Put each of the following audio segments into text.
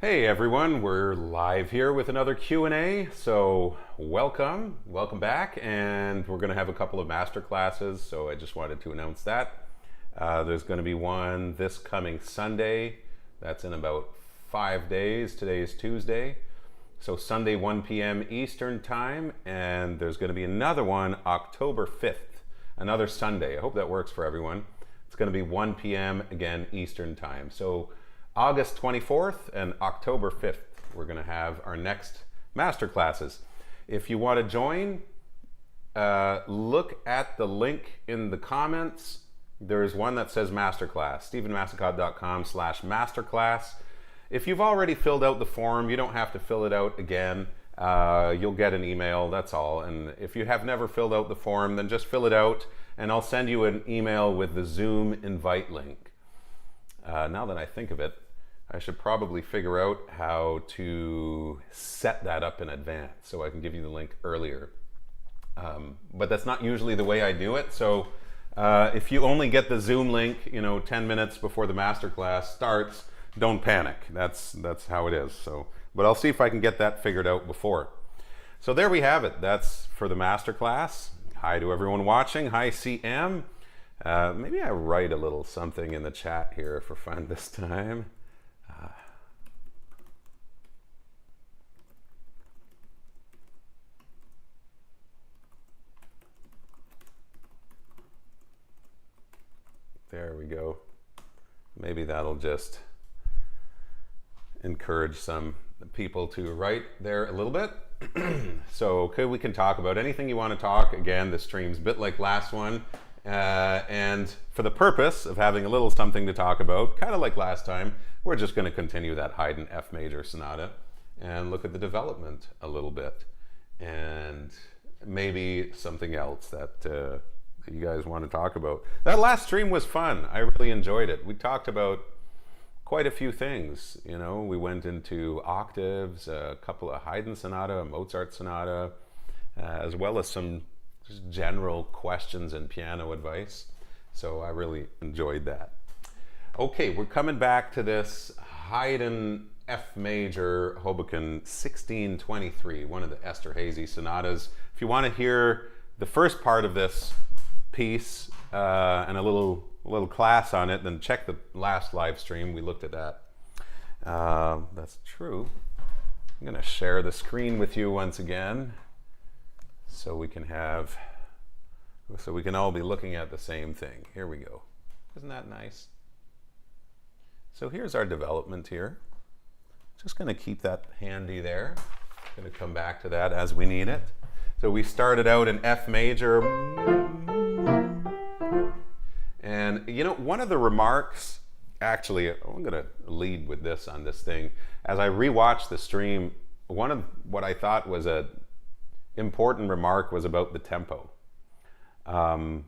Hey everyone, we're live here with another Q&A. So welcome back, and we're going to have a couple of master classes. So I just wanted to announce that. There's going to be one this coming Sunday. That's in about 5 days. Today is Tuesday. So Sunday 1 p.m. Eastern time, and there's going to be another one October 5th, another Sunday. I hope that works for everyone. It's going to be 1 p.m. again Eastern time. So August 24th and October 5th, we're going to have our next master classes. If you want to join, look at the link in the comments. There's one that says masterclass, stephenmassicotte.com/masterclass. If you've already filled out the form, you don't have to fill it out again. You'll get an email, that's all. And if you have never filled out the form, then just fill it out and I'll send you an email with the Zoom invite link. Now that I think of it, I should probably figure out how to set that up in advance so I can give you the link earlier. But that's not usually the way I do it. So if you only get the Zoom link, 10 minutes before the masterclass starts, don't panic. That's how it is. But I'll see if I can get that figured out before. So there we have it. That's for the masterclass. Hi to everyone watching. Hi CM. Maybe I write a little something in the chat here for fun this time. There we go. Maybe that'll just encourage some people to write there a little bit. So we can talk about anything you want to talk. Again, the stream's a bit like last one. And for the purpose of having a little something to talk about, kind of like last time, we're just going to continue that Haydn F major sonata and look at the development a little bit. And maybe something else that you guys want to talk about. That last stream was fun. I really enjoyed it. We talked about quite a few things. We went into octaves, a couple of Haydn sonata, a Mozart sonata, as well as some just general questions and piano advice. So I really enjoyed that. Okay, we're coming back to this Haydn F major Hoboken 1623, one of the Esterhazy sonatas. If you want to hear the first part of this piece and a little class on it, then check the last live stream. We looked at that. That's true. I'm going to share the screen with you once again so we can all be looking at the same thing. Here we go. Isn't that nice? So here's our development here. Just going to keep that handy there. Going to come back to that as we need it. So we started out in F major. And one of the remarks, actually, I'm going to lead with this on this thing. As I rewatched the stream, one of what I thought was an important remark was about the tempo. I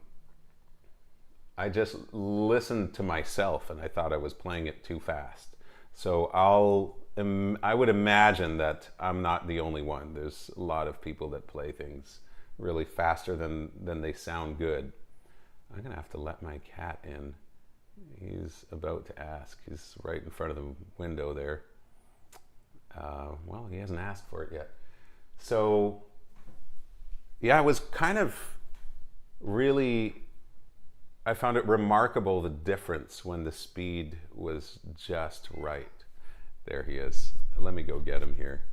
just listened to myself and I thought I was playing it too fast. So I would imagine that I'm not the only one. There's a lot of people that play things really faster than they sound good. I'm going to have to let my cat in. He's about to ask. He's right in front of the window there. Well, he hasn't asked for it yet. So, yeah, I was kind of I found it remarkable, the difference when the speed was just right. There he is. Let me go get him here.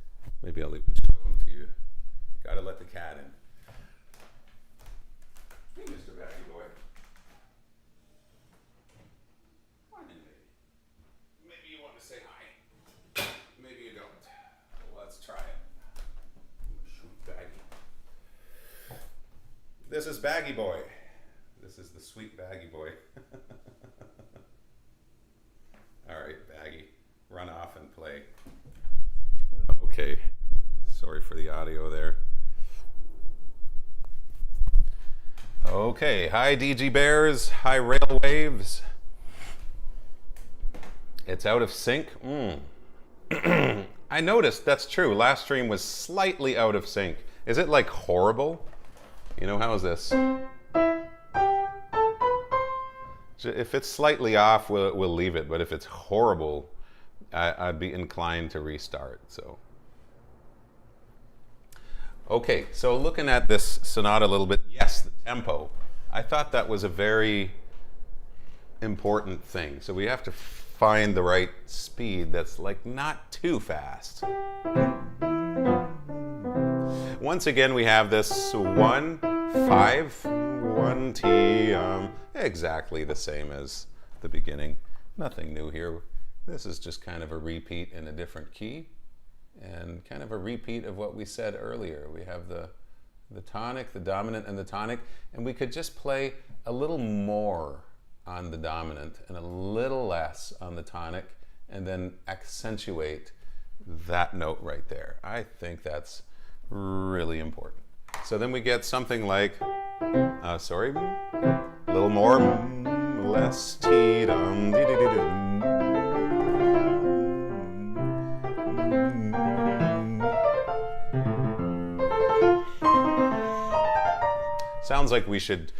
Maybe I'll even show him to you. Gotta let the cat in. Hey, Mr. Baggy Boy. Come on in, baby. Maybe you want to say hi. Maybe you don't. Let's try it. Shoot, Baggy. This is Baggy Boy. This is the sweet Baggy Boy. All right, Baggy, run off and play. Okay, sorry for the audio there. Okay, hi DG Bears, hi Rail Waves. It's out of sync. I noticed, that's true. Last stream was slightly out of sync. Is it like horrible? How is this? If it's slightly off, we'll leave it. But if it's horrible, I'd be inclined to restart. So, okay, so looking at this sonata a little bit, yes, the tempo. I thought that was a very important thing. So we have to find the right speed that's like not too fast. Once again, we have this 1, 5, 1 T, exactly the same as the beginning. Nothing new here. This is just kind of a repeat in a different key, and kind of a repeat of what we said earlier. We have the tonic, the dominant, and the tonic, and we could just play a little more on the dominant and a little less on the tonic, and then accentuate that note right there. I think that's really important. So then we get something like, a little more, less T, dum, dee, dee, dee, dum. Sounds like we should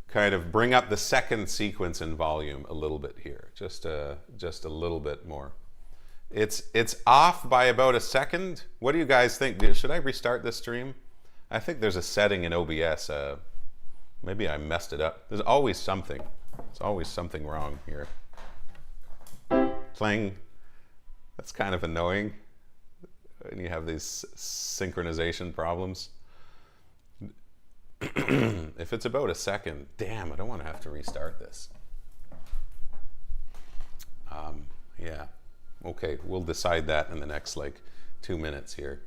kind of bring up the second sequence in volume a little bit here, just a little bit more. It's off by about a second. What do you guys think? Should I restart this stream? I think there's a setting in OBS. Maybe I messed it up. There's always something. There's always something wrong here. Clang. That's kind of annoying. And you have these synchronization problems. If it's about a second, damn, I don't want to have to restart this. Yeah. Okay, we'll decide that in the next like 2 minutes here.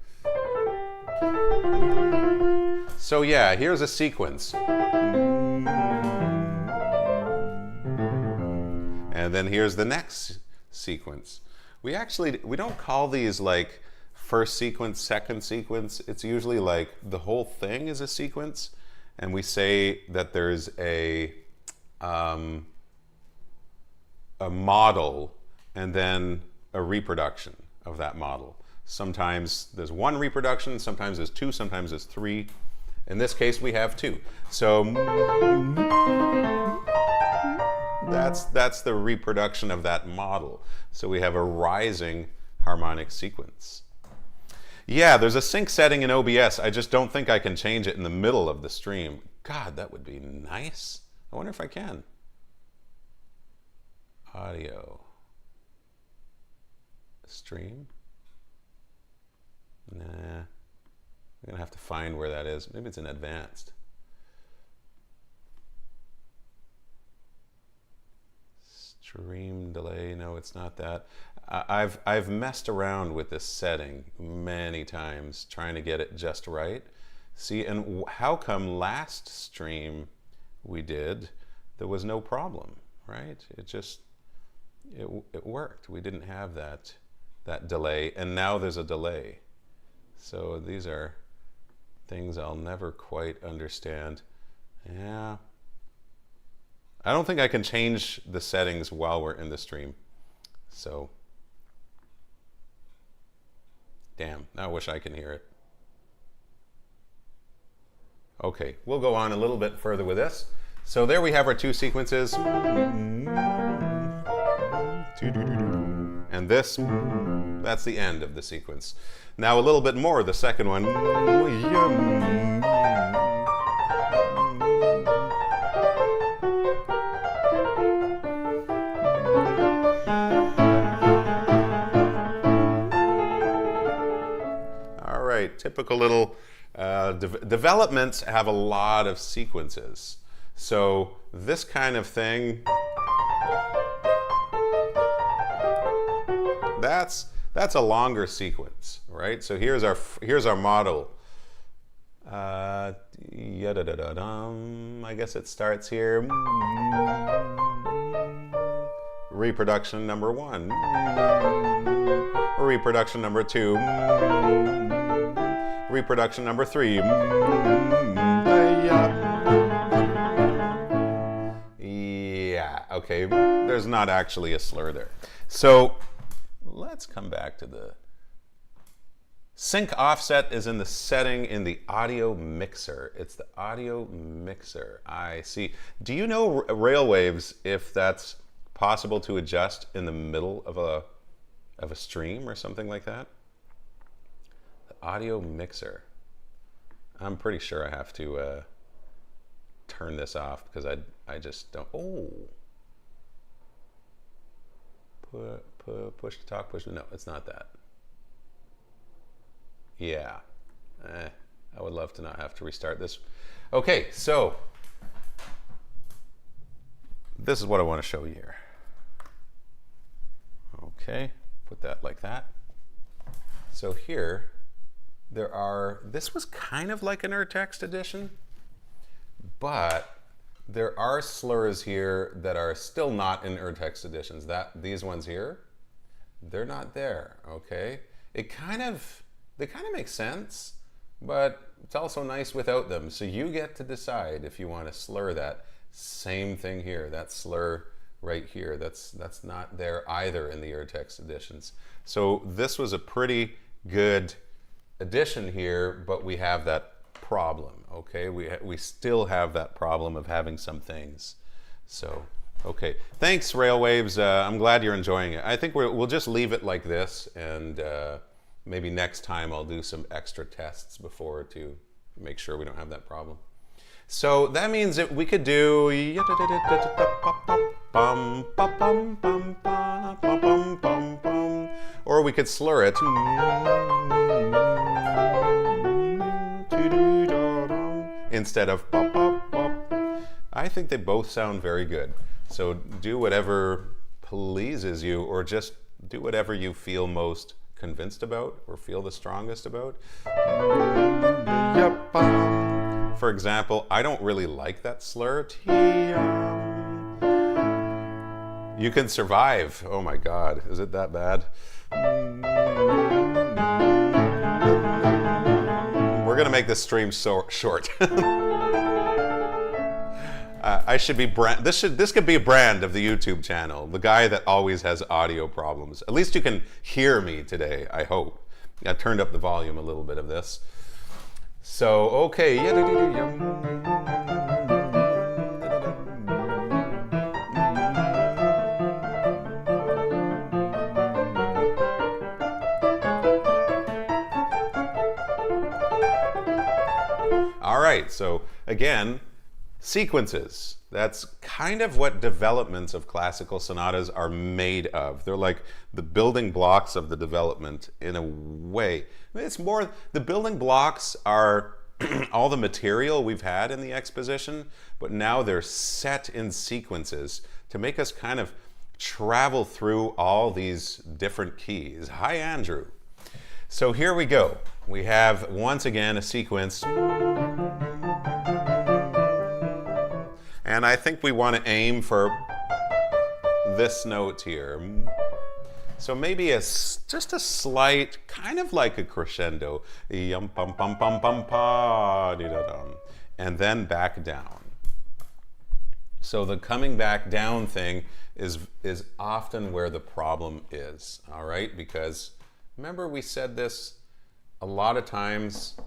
So yeah, here's a sequence. And then here's the next sequence. We don't call these like first sequence, second sequence. It's usually like the whole thing is a sequence. And we say that there's a model and then a reproduction of that model. Sometimes there's one reproduction, sometimes there's two, sometimes there's three. In this case, we have two. So that's the reproduction of that model. So we have a rising harmonic sequence. Yeah, there's a sync setting in OBS. I just don't think I can change it in the middle of the stream. God, that would be nice. I wonder if I can. Audio. Stream. Nah. I'm going to have to find where that is. Maybe it's in advanced. Stream delay. No, it's not that. I've messed around with this setting many times trying to get it just right. See, and how come last stream we did, there was no problem, right? It worked. We didn't have that delay, and now there's a delay. So these are things I'll never quite understand. Yeah. I don't think I can change the settings while we're in the stream. So, damn, I wish I can hear it. Okay, we'll go on a little bit further with this. So there we have our two sequences. And this, that's the end of the sequence. Now a little bit more, the second one. All right, typical little developments have a lot of sequences. So this kind of thing, that's a longer sequence, right? So here's our model. I guess it starts here. Reproduction number 1. Reproduction number 2. Reproduction number 3. Yeah, okay, there's not actually a slur there. So let's come back to the sync offset is in the setting in the audio mixer. It's the audio mixer. I see. Do you know rail waves if that's possible to adjust in the middle of of a stream or something like that. The audio mixer. I'm pretty sure I have to turn this off because I just don't. Oh, push to talk, push to, no, it's not that. Yeah, I would love to not have to restart this. Okay, so this is what I want to show you here. Okay, put that like that. So here, this was kind of like an urtext edition, but there are slurs here that are still not in urtext editions. These ones here, they're not there, okay? They kind of make sense, but it's also nice without them. So you get to decide if you want to slur that. Same thing here, that slur right here, that's not there either in the urtext editions. So this was a pretty good addition here, but we have that problem, okay? We still have that problem of having some things. So, okay. Thanks, Railwaves. I'm glad you're enjoying it. I think we'll just leave it like this, and maybe next time I'll do some extra tests before to make sure we don't have that problem. So that means that we could do, or we could slur it. Instead of pop, pop, pop. I think they both sound very good. So do whatever pleases you, or just do whatever you feel most convinced about or feel the strongest about. For example, I don't really like that slur. You can survive. Oh my God, is it that bad? We're gonna make this stream so short. I should be this could be a brand of the YouTube channel. The guy that always has audio problems. At least you can hear me today, I hope. I turned up the volume a little bit of this. So, okay. All right, so again, sequences. That's kind of what developments of classical sonatas are made of. They're like the building blocks of the development in a way. It's more, the building blocks are all the material we've had in the exposition, but now they're set in sequences to make us kind of travel through all these different keys. Hi, Andrew. So here we go. We have, once again, a sequence. And I think we want to aim for this note here. So maybe just a slight, kind of like a crescendo. And then back down. So the coming back down thing is often where the problem is, all right? Because remember we said this a lot of times,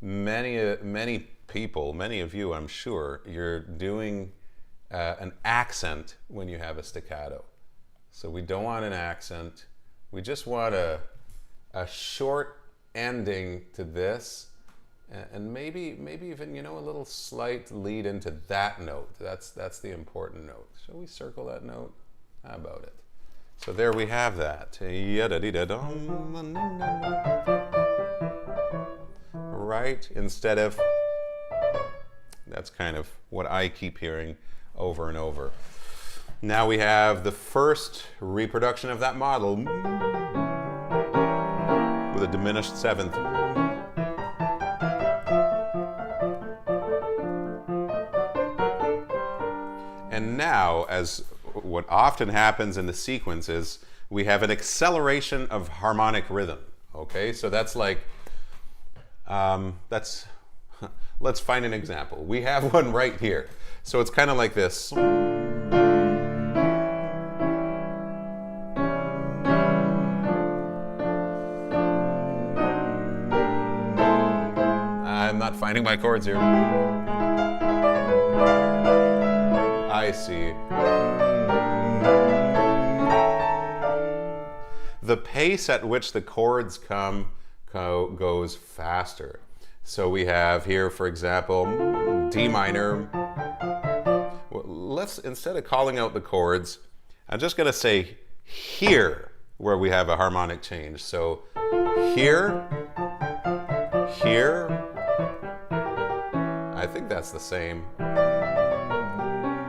many people, many of you, I'm sure, you're doing an accent when you have a staccato. So we don't want an accent. We just want a short ending to this, and maybe even, you know, a little slight lead into that note. That's the important note. Shall we circle that note? How about it? So there we have that. Right? Instead of, that's kind of what I keep hearing over and over. Now we have the first reproduction of that model with a diminished seventh. And now, as what often happens in the sequence is, we have an acceleration of harmonic rhythm. Okay, so that's like, let's find an example. We have one right here. So it's kind of like this. I'm not finding my chords here. I see. the pace at which the chords goes faster. So we have here, for example, D minor. Well, let's, instead of calling out the chords, I'm just going to say here, where we have a harmonic change. So here, here. I think that's the same.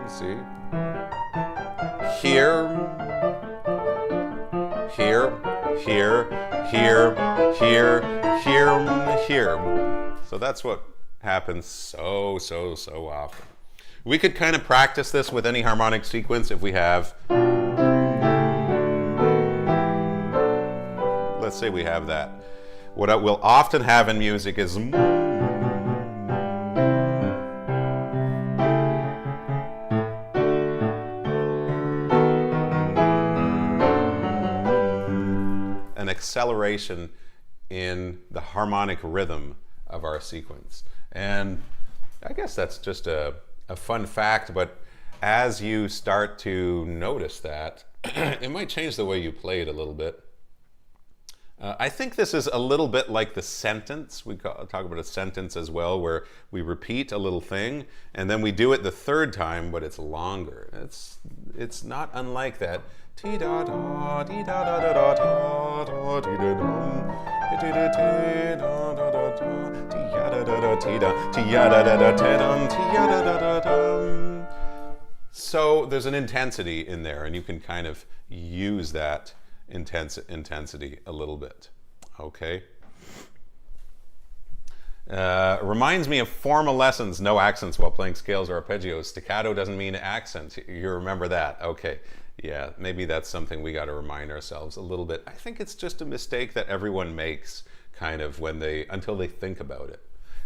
See? Here, here, here, here, here, here, here. So that's what happens so often. We could kind of practice this with any harmonic sequence if we have, let's say we have that. What we'll often have in music is an acceleration in the harmonic rhythm of our sequence. And I guess that's just a fun fact, but as you start to notice that, it might change the way you play it a little bit. I think this is a little bit like the sentence. We talk about a sentence as well, where we repeat a little thing, and then we do it the third time, but it's longer. It's not unlike that. Ti da da di da da da da da da di da dum. Ti da da da da da ti ya da da da ti da ti ya da da da ti dum ti ya da da da dum. So there's an intensity in there, and you can kind of use that intensity a little bit. Okay. Reminds me of formal lessons, no accents while playing scales or arpeggios. Staccato doesn't mean accent. You remember that? Okay. Yeah, maybe that's something we got to remind ourselves a little bit. I think it's just a mistake that everyone makes kind of until they think about it.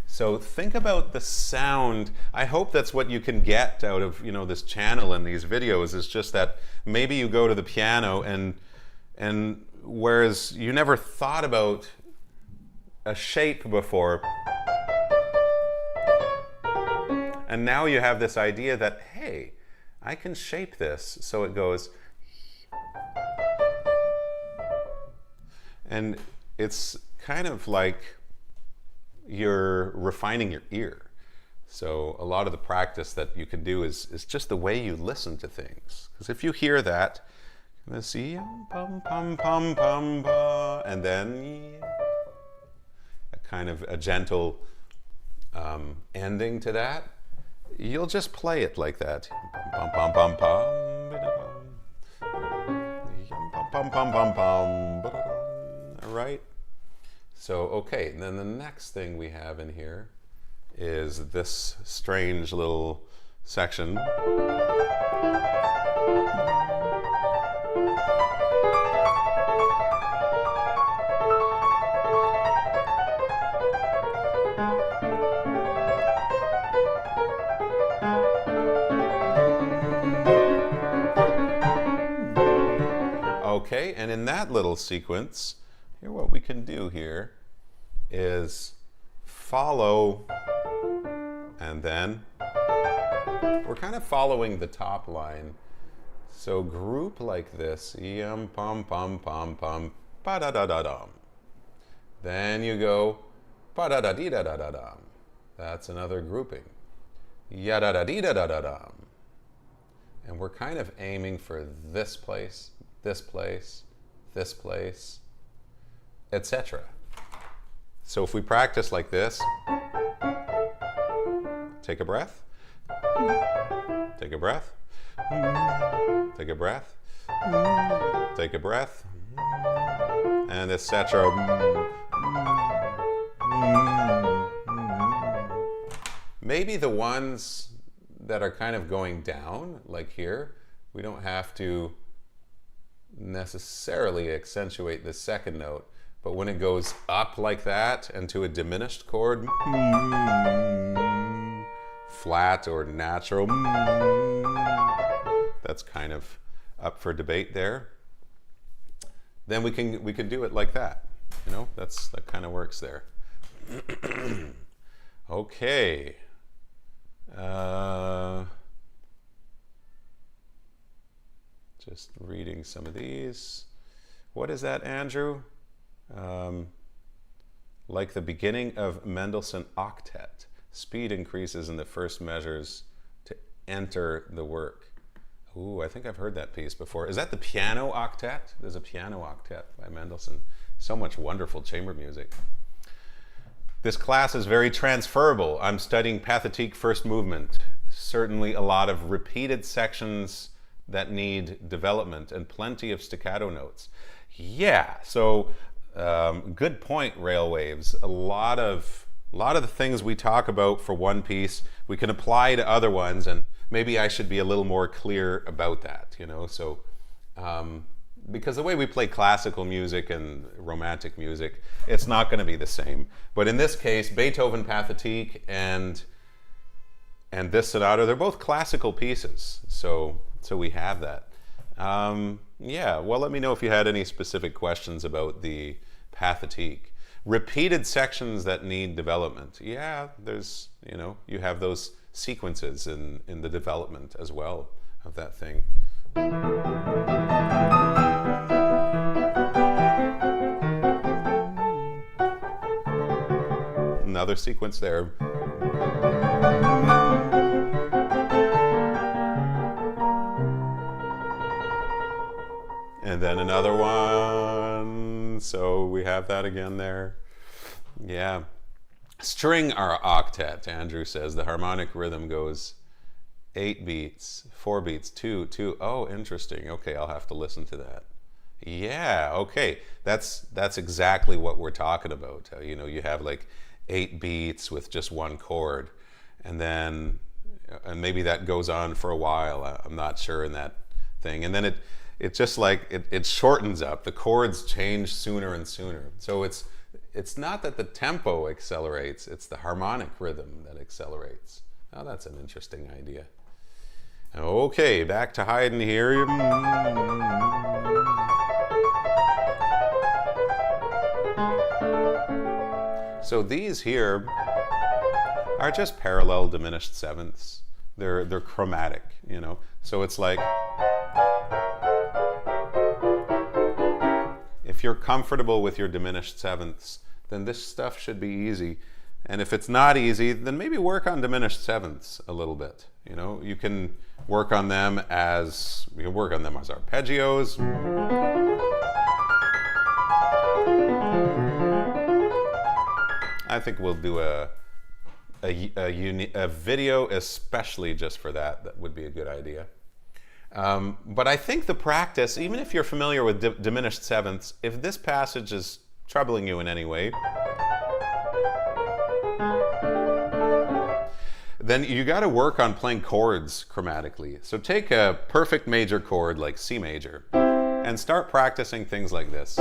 So think about the sound. I hope that's what you can get out of, this channel and these videos, is just that maybe you go to the piano and whereas you never thought about a shape before, and now you have this idea that, hey, I can shape this so it goes, and it's kind of like you're refining your ear. So a lot of the practice that you can do is just the way you listen to things. Because if you hear that, let's see, pum pum pum pum ba, and then a kind of a gentle ending to that, you'll just play it like that. Pum pum pum pum pum pum pum pum. All right. So okay, and then the next thing we have in here is this strange little section. Okay, and in that little sequence, here what we can do here is follow, and then we're kind of following the top line. So group like this, yum pum pum pum pum pa da da da dum. Then you go pa da da dee da da da dum. That's another grouping. Ya da da dee da da da dum. And we're kind of aiming for this place, this place, this place, etc. So if we practice like this, take a breath, take a breath, take a breath, take a breath, and etc. Maybe the ones that are kind of going down, like here, we don't have to necessarily accentuate the second note, but when it goes up like that and to a diminished chord, flat or natural, that's kind of up for debate there. Then we can do it like that. That kind of works there. Okay. Just reading some of these. What is that, Andrew? Like the beginning of Mendelssohn octet. Speed increases in the first measures to enter the work. Ooh, I think I've heard that piece before. Is that the piano octet? There's a piano octet by Mendelssohn. So much wonderful chamber music. This class is very transferable. I'm studying Pathétique first movement. Certainly a lot of repeated sections that need development and plenty of staccato notes. Yeah, so good point, Railwaves. A lot of the things we talk about for one piece, we can apply to other ones, and maybe I should be a little more clear about that, you know. So, because the way we play classical music and romantic music, it's not going to be the same. But in this case, Beethoven Pathétique and this sonata, they're both classical pieces. So we have that. Yeah, well, let me know if you had any specific questions about the Pathétique. Repeated sections that need development. Yeah, there's, you know, you have those sequences in the development as well of that thing. Another sequence there. And then another one. So we have that again there. Yeah. String our octet, Andrew says. The harmonic rhythm goes 8 beats, 4 beats, 2, 2. Oh, interesting. Okay, I'll have to listen to that. Yeah, okay. That's exactly what we're talking about. You know, you have like 8 beats with just one chord, and maybe that goes on for a while. I'm not sure in that thing. And then it just like it shortens up. The chords change sooner and sooner. So it's not that the tempo accelerates, it's the harmonic rhythm that accelerates. Oh, that's an interesting idea. Okay, back to Haydn here. So these here are just parallel diminished sevenths. They're chromatic, you know. So it's like, if you're comfortable with your diminished sevenths, then this stuff should be easy. And if it's not easy, then maybe work on diminished sevenths a little bit. You know, you can work on them as arpeggios. I think we'll do a video especially just for that. That would be a good idea. But I think the practice, even if you're familiar with diminished sevenths, if this passage is troubling you in any way, then you got to work on playing chords chromatically. So take a perfect major chord like C major and start practicing things like this.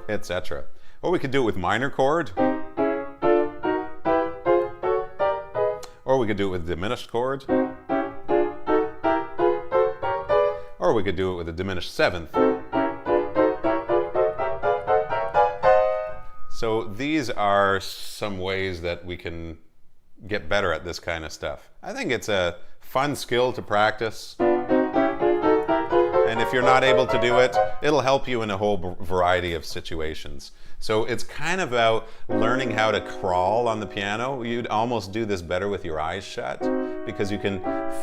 Etc. Or we could do it with minor chord. Or we could do it with diminished chord. Or we could do it with a diminished seventh. So these are some ways that we can get better at this kind of stuff. I think it's a fun skill to practice. And if you're not able to do it, it'll help you in a whole variety of situations. So it's kind of about learning how to crawl on the piano. You'd almost do this better with your eyes shut, because you can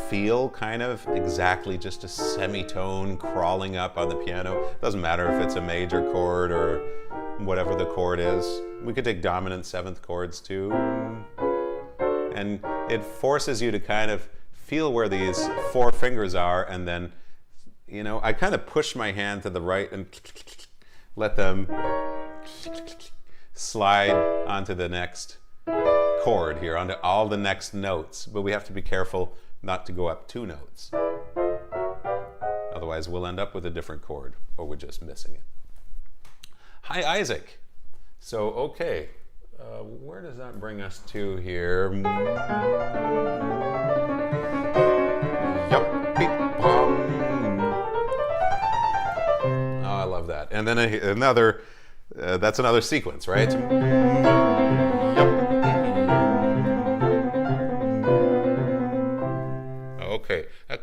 feel kind of exactly just a semitone crawling up on the piano. Doesn't matter if it's a major chord or whatever the chord is. We could take dominant seventh chords too. And it forces you to kind of feel where these 4 fingers are, and then, you know, I kind of push my hand to the right and let them slide onto the next chord here, onto all the next notes. But we have to be careful not to go up 2 notes. Otherwise, we'll end up with a different chord, or we're just missing it. Hi, Isaac. So, okay, where does that bring us to here? Yup, beep, pom. Oh, I love that. And then another, that's another sequence, right? Yep.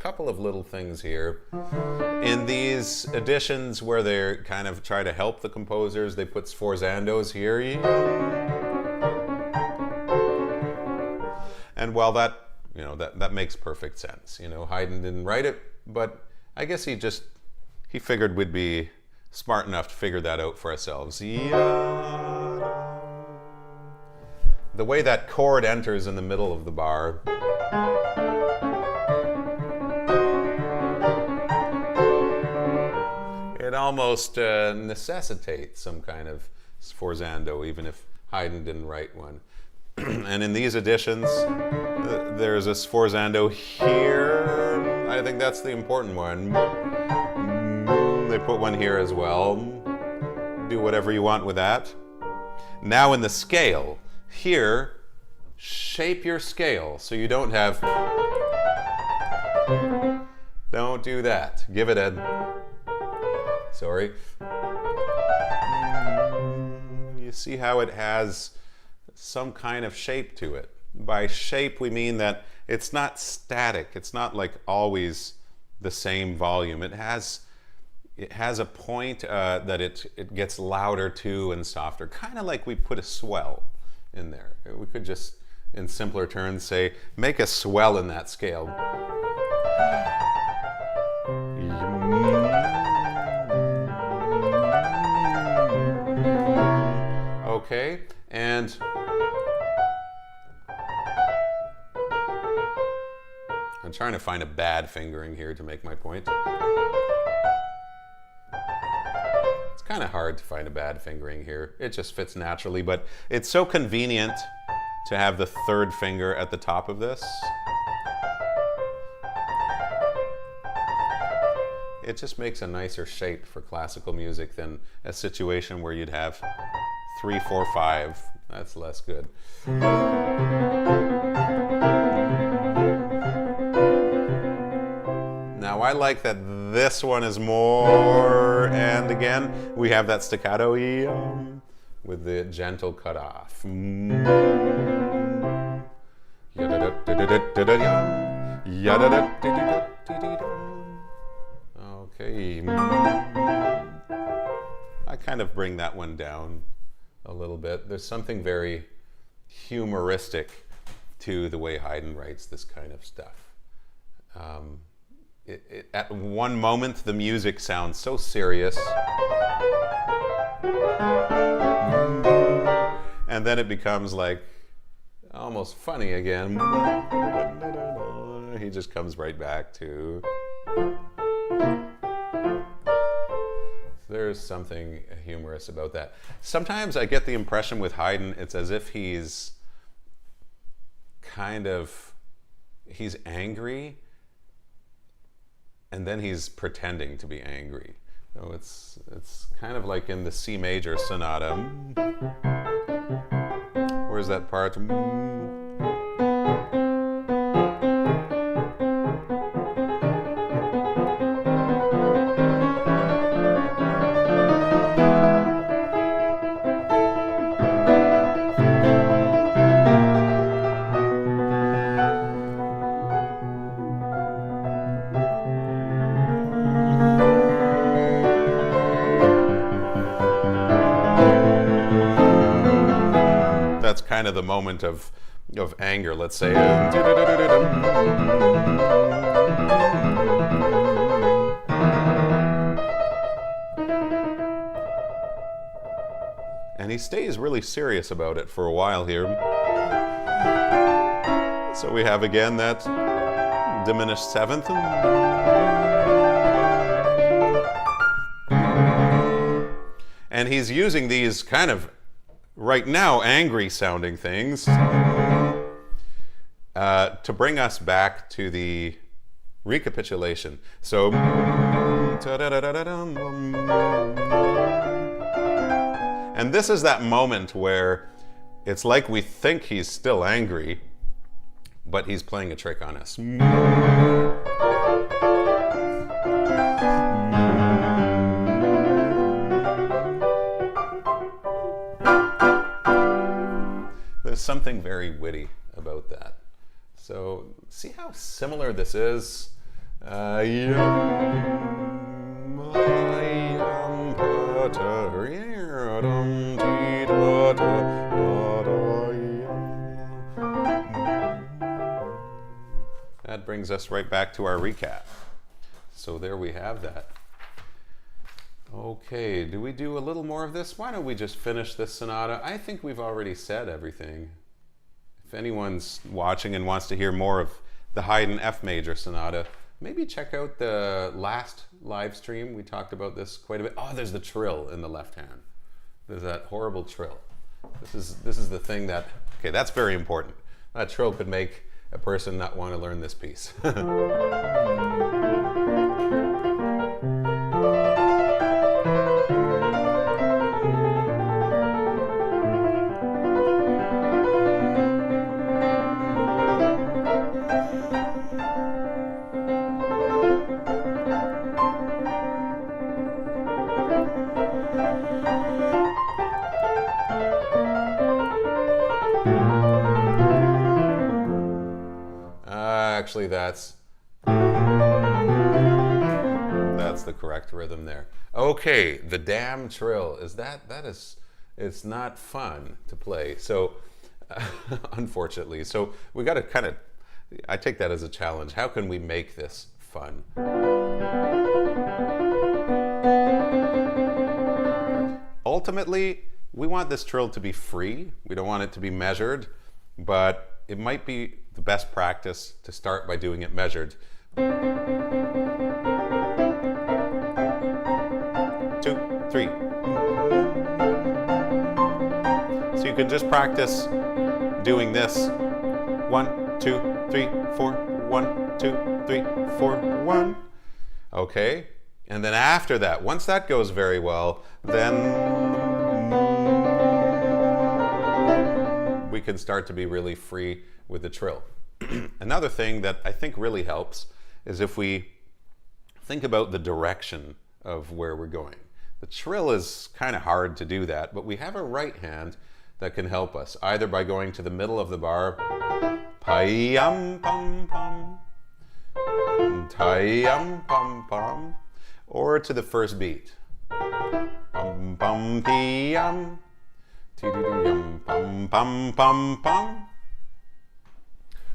couple of little things here. In these editions where they're kind of try to help the composers, they put sforzandos here. And while that, that makes perfect sense. Haydn didn't write it, but I guess he figured we'd be smart enough to figure that out for ourselves. The way that chord enters in the middle of the bar, it almost necessitates some kind of sforzando, even if Haydn didn't write one. And in these editions, there's a sforzando here. I think that's the important one. They put one here as well. Do whatever you want with that. Now in the scale, here, shape your scale so you don't have... Don't do that. Give it a... Sorry. You see how it has some kind of shape to it. By shape, we mean that it's not static. It's not like always the same volume. It has a point that it gets louder too and softer. Kind of like we put a swell in there. We could just, in simpler terms, say, make a swell in that scale. Okay, and I'm trying to find a bad fingering here to make my point. It's kind of hard to find a bad fingering here. It just fits naturally, but it's so convenient to have the third finger at the top of this. It just makes a nicer shape for classical music than a situation where you'd have 3, 4, 5. That's less good. Now I like that this one is more, and again, we have that staccato with the gentle cutoff. Okay. I kind of bring that one down a little bit. There's something very humoristic to the way Haydn writes this kind of stuff. At one moment, the music sounds so serious, and then it becomes like almost funny again. He just comes right back to... There's something humorous about that. Sometimes I get the impression with Haydn, it's as if he's angry, and then he's pretending to be angry. So it's kind of like in the C major sonata. Where's that part? That's kind of the moment of anger, let's say. And he stays really serious about it for a while here. So we have again that diminished seventh. And he's using these kind of right now angry sounding things to bring us back to the recapitulation. So and this is that moment where it's like we think he's still angry, but he's playing a trick on us. There's something very witty about that. So see how similar this is That brings us right back to our recap. So there we have that. Okay, do we do a little more of this? Why don't we just finish this sonata? I think we've already said everything. If anyone's watching and wants to hear more of the Haydn F major sonata, maybe check out the last live stream. We talked about this quite a bit. Oh, there's the trill in the left hand. There's that horrible trill. This is the thing that, okay, that's very important. That trill could make a person not want to learn this piece. Actually, that's the correct rhythm there. Okay, the damn trill is it's not fun to play. So, unfortunately, so we got to kind of. I take that as a challenge. How can we make this fun? Ultimately, we want this trill to be free. We don't want it to be measured, but it might be the best practice to start by doing it measured. 2, 3. So you can just practice doing this. 1, 2, 3, 4. 1, 2, 3, 4, 1. Okay, and then after that, once that goes very well, then we can start to be really free with the trill. Another thing that I think really helps is if we think about the direction of where we're going. The trill is kind of hard to do that, but we have a right hand that can help us, either by going to the middle of the bar, pa-yum pum pum, ta-yum pum pum, or to the first beat, pum pum pi-yum, ti-di-di-yum pum pum pum pum.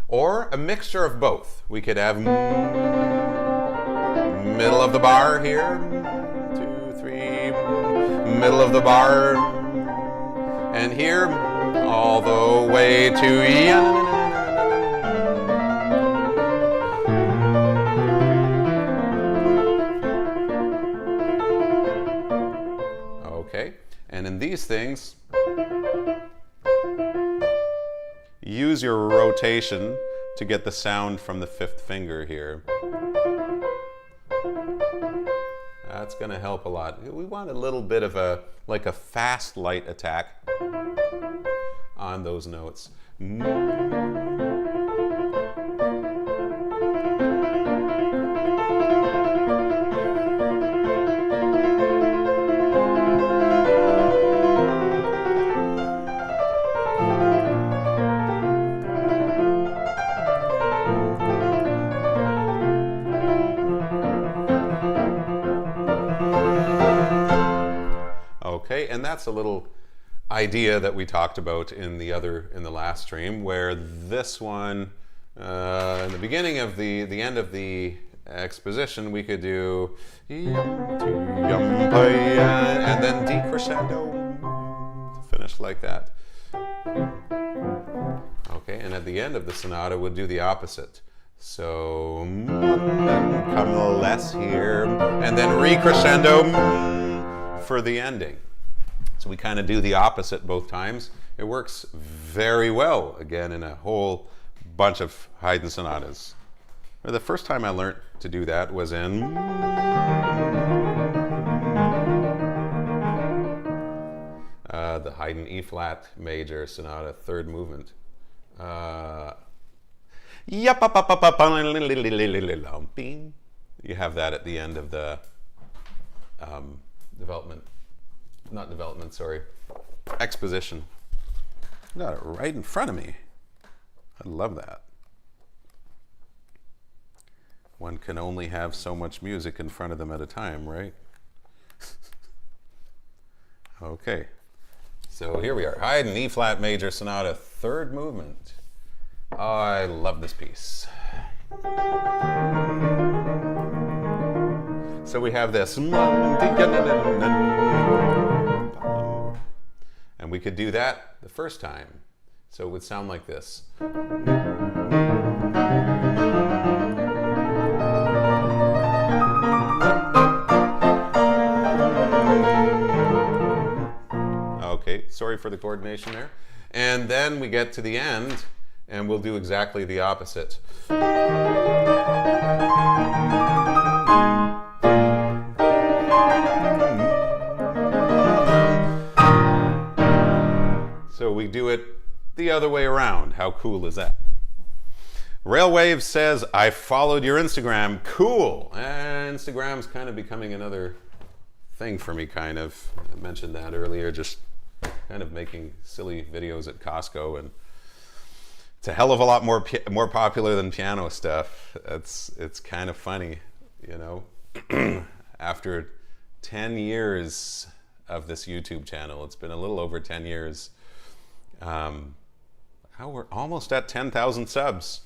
Or a mixture of both. We could have middle of the bar here, 2, 3, middle of the bar, and here all the way to okay, and in these things, use your rotation to get the sound from the 5th finger here. That's going to help a lot. We want a little bit of a fast light attack on those notes. Okay, and that's a little idea that we talked about in the last stream, where this one, in the beginning of the end of the exposition, we could do and then decrescendo, finish like that. Okay, and at the end of the sonata, we'll do the opposite. So, come less here, and then recrescendo for the ending. So we kind of do the opposite both times. It works very well, again, in a whole bunch of Haydn sonatas. The first time I learned to do that was in the Haydn E-flat major sonata, 3rd movement. You have that at the end of the exposition. Got it right in front of me. I love that. One can only have so much music in front of them at a time, right? Okay, so here we are. Haydn E-flat major sonata, third movement. Oh, I love this piece. So we have this. And we could do that the first time. So it would sound like this. Okay, sorry for the coordination there. And then we get to the end, and we'll do exactly the opposite. So we do it the other way around. How cool is that? Railwave says, I followed your Instagram. Cool. And Instagram's kind of becoming another thing for me, kind of. I mentioned that earlier, just kind of making silly videos at Costco, and it's a hell of a lot more popular than piano stuff. It's kind of funny, you know. After 10 years of this YouTube channel, it's been a little over 10 years. Now we're almost at 10,000 subs.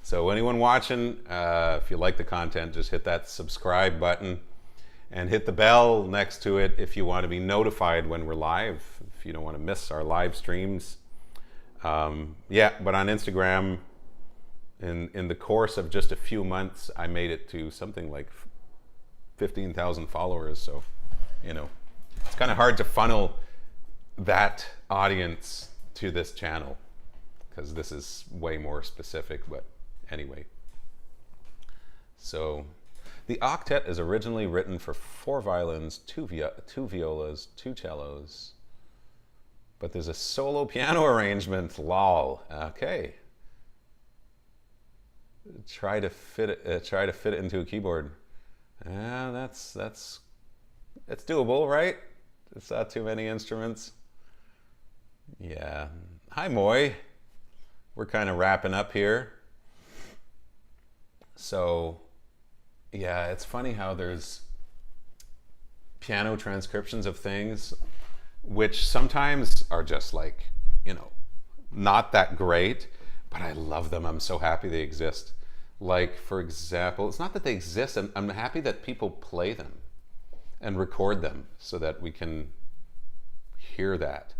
So anyone watching, if you like the content, just hit that subscribe button and hit the bell next to it if you want to be notified when we're live, if you don't want to miss our live streams. Yeah, but on Instagram, in the course of just a few months, I made it to something like 15,000 followers. So, you know, it's kind of hard to funnel that audience to this channel because this is way more specific, but anyway. So the octet is originally written for 4 violins, 2 violas, 2 cellos, but there's a solo piano arrangement. Lol. Okay. Try to fit it into a keyboard. That's doable, right? It's not too many instruments. Yeah. Hi, Moy. We're kind of wrapping up here. So, yeah, it's funny how there's piano transcriptions of things which sometimes are just like, you know, not that great, but I love them. I'm so happy they exist. Like, for example, it's not that they exist. I'm happy that people play them and record them so that we can hear that.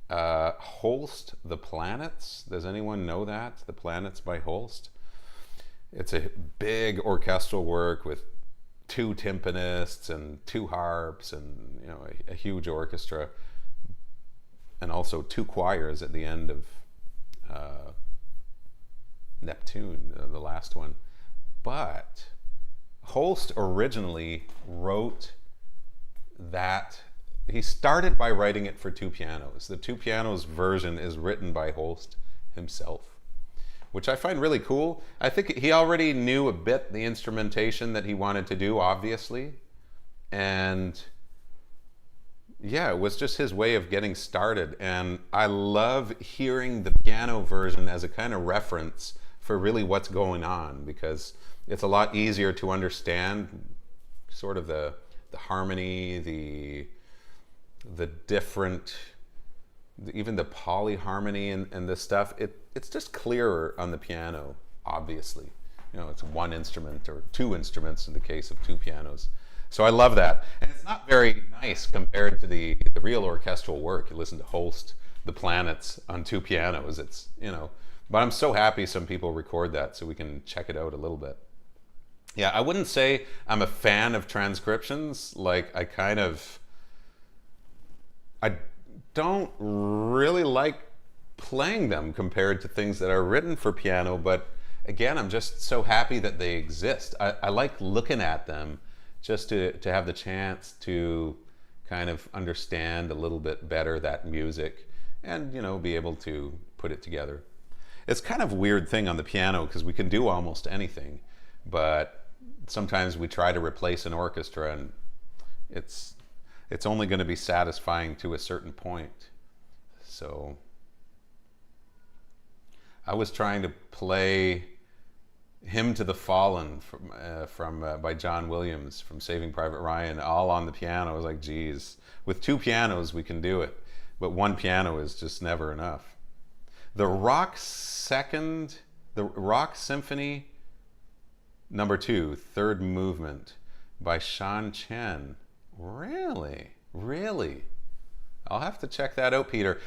Holst, The Planets. Does anyone know that? The Planets by Holst. It's a big orchestral work with 2 timpanists and 2 harps and, you know, a huge orchestra, and also 2 choirs at the end of Neptune, the last one. But Holst originally wrote that. He started by writing it for 2 pianos. The 2 pianos version is written by Holst himself, which I find really cool. I think he already knew a bit the instrumentation that he wanted to do, obviously. And yeah, it was just his way of getting started. And I love hearing the piano version as a kind of reference for really what's going on, because it's a lot easier to understand sort of the harmony, the different, even the polyharmony and this stuff. It's just clearer on the piano, obviously. You know, it's 1 instrument or 2 instruments in the case of 2 pianos. So I love that. And it's not very nice compared to the real orchestral work. You listen to Holst, The Planets on 2 pianos. It's, you know, but I'm so happy some people record that so we can check it out a little bit. Yeah, I wouldn't say I'm a fan of transcriptions. Like, I don't really like playing them compared to things that are written for piano, but again, I'm just so happy that they exist. I like looking at them just to have the chance to kind of understand a little bit better that music and, you know, be able to put it together. It's kind of a weird thing on the piano because we can do almost anything, but sometimes we try to replace an orchestra and it's only going to be satisfying to a certain point. So I was trying to play Hymn to the Fallen by John Williams from Saving Private Ryan, all on the piano. I was like, geez, with 2 pianos we can do it, but 1 piano is just never enough. The Rock Symphony Number 2, Third Movement by Shan Chen. Really? I'll have to check that out, Peter.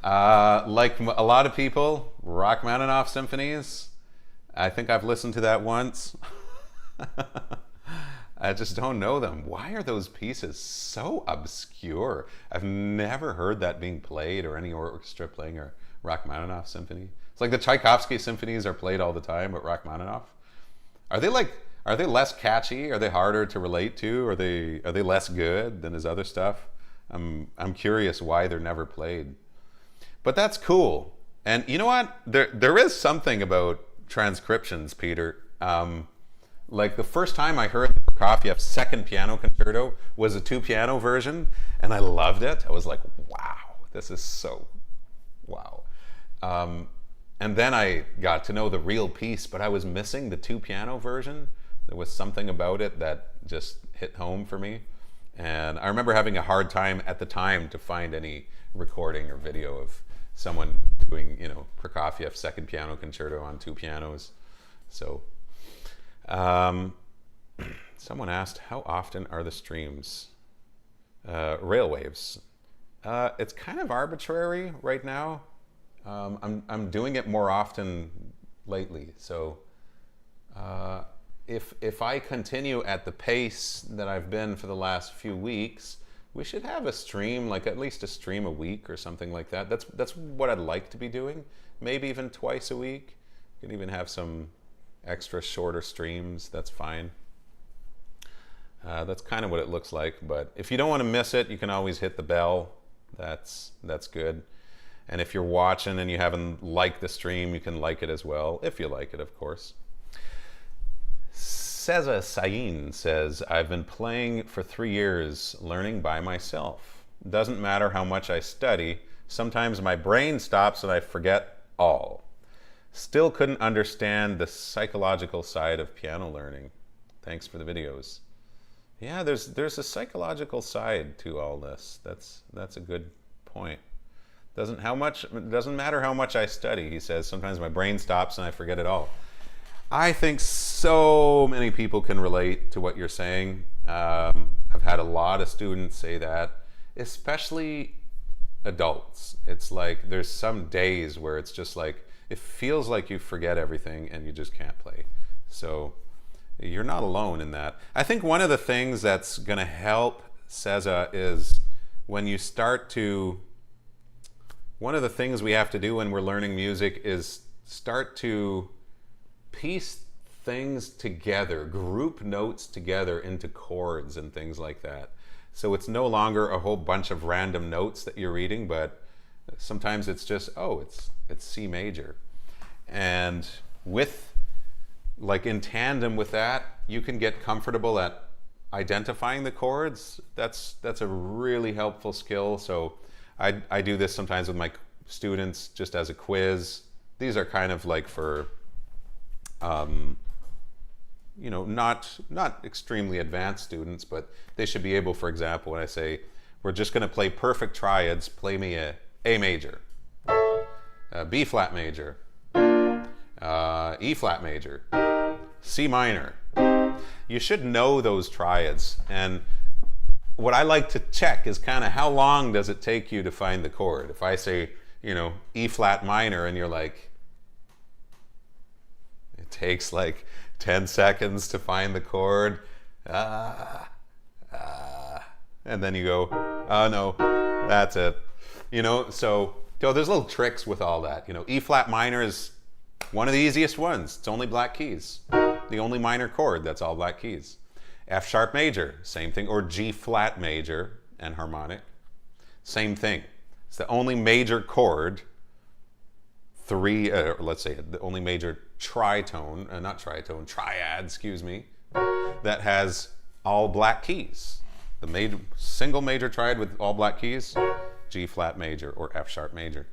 Like a lot of people, Rachmaninoff symphonies, I think I've listened to that once. I just don't know them. Why are those pieces so obscure? I've never heard that being played, or any orchestra playing a Rachmaninoff symphony. It's like the Tchaikovsky symphonies are played all the time, but Rachmaninoff. Are they less catchy? Are they harder to relate to? Are they less good than his other stuff? I'm curious why they're never played. But that's cool. And you know what? There is something about transcriptions, Peter. Like the first time I heard the Prokofiev's Second Piano Concerto was a 2-piano version, and I loved it. I was like, wow, this is so wow. And then I got to know the real piece, but I was missing the 2-piano version. There was something about it that just hit home for me. And I remember having a hard time at the time to find any recording or video of someone doing, Prokofiev's Second Piano Concerto on 2 pianos. So, someone asked, how often are the streams? Railwaves. It's kind of arbitrary right now. I'm doing it more often lately. So, if I continue at the pace that I've been for the last few weeks, we should have a stream, like at least a stream a week or something like that. That's what I'd like to be doing. Maybe even twice a week. You can even have some extra shorter streams. That's fine. That's kind of what it looks like. But if you don't want to miss it, you can always hit the bell. That's good. And if you're watching and you haven't liked the stream, you can like it as well, if you like it, of course. Seza Sayin says, I've been playing for 3 years, learning by myself. Doesn't matter how much I study, sometimes my brain stops and I forget all. Still couldn't understand the psychological side of piano learning. Thanks for the videos. Yeah, there's a psychological side to all this. That's a good point. Doesn't matter how much I study, he says. Sometimes my brain stops and I forget it all. I think so many people can relate to what you're saying. I've had a lot of students say that, especially adults. It's like there's some days where it's just like, it feels like you forget everything and you just can't play. So you're not alone in that. I think one of the things that's going to help Seza is when you start to, one of the things we have to do when we're learning music is start to piece things together, group notes together into chords and things like that. So it's no longer a whole bunch of random notes that you're reading, but sometimes it's just, it's C major. And in tandem with that, you can get comfortable at identifying the chords. That's a really helpful skill. So I do this sometimes with my students just as a quiz. These are kind of like for not extremely advanced students, but they should be able, for example, when I say, we're just going to play perfect triads, play me a A major, a B flat major, E flat major, C minor. You should know those triads. And what I like to check is kind of how long does it take you to find the chord. If I say, E flat minor, and you're like, it takes like 10 seconds to find the chord. And then you go, oh no, that's it. So there's little tricks with all that. E flat minor is one of the easiest ones. It's only black keys. The only minor chord that's all black keys. F sharp major, same thing. Or G flat major and harmonic, same thing. It's the only major chord, let's say the only major triad, that has all black keys. The single major triad with all black keys, G flat major or F sharp major.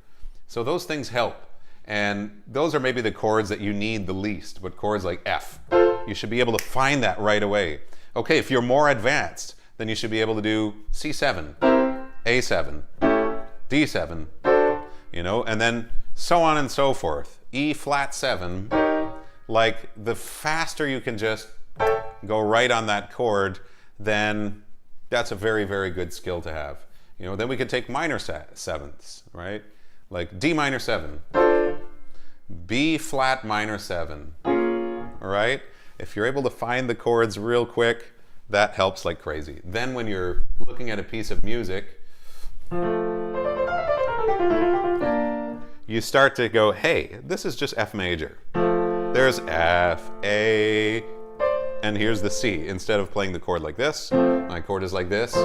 So those things help. And those are maybe the chords that you need the least, but chords like F, you should be able to find that right away. Okay, if you're more advanced, then you should be able to do C7, A7, D7, you know, and then so on and so forth. E flat 7, like the faster you can just go right on that chord, then that's a very, very good skill to have. You know, then we could take minor sevenths, right? Like D minor 7, B flat minor 7, all right? If you're able to find the chords real quick, that helps like crazy. Then when you're looking at a piece of music, you start to go, hey, this is just F major. There's F, A, and here's the C. Instead of playing the chord like this, my chord is like this.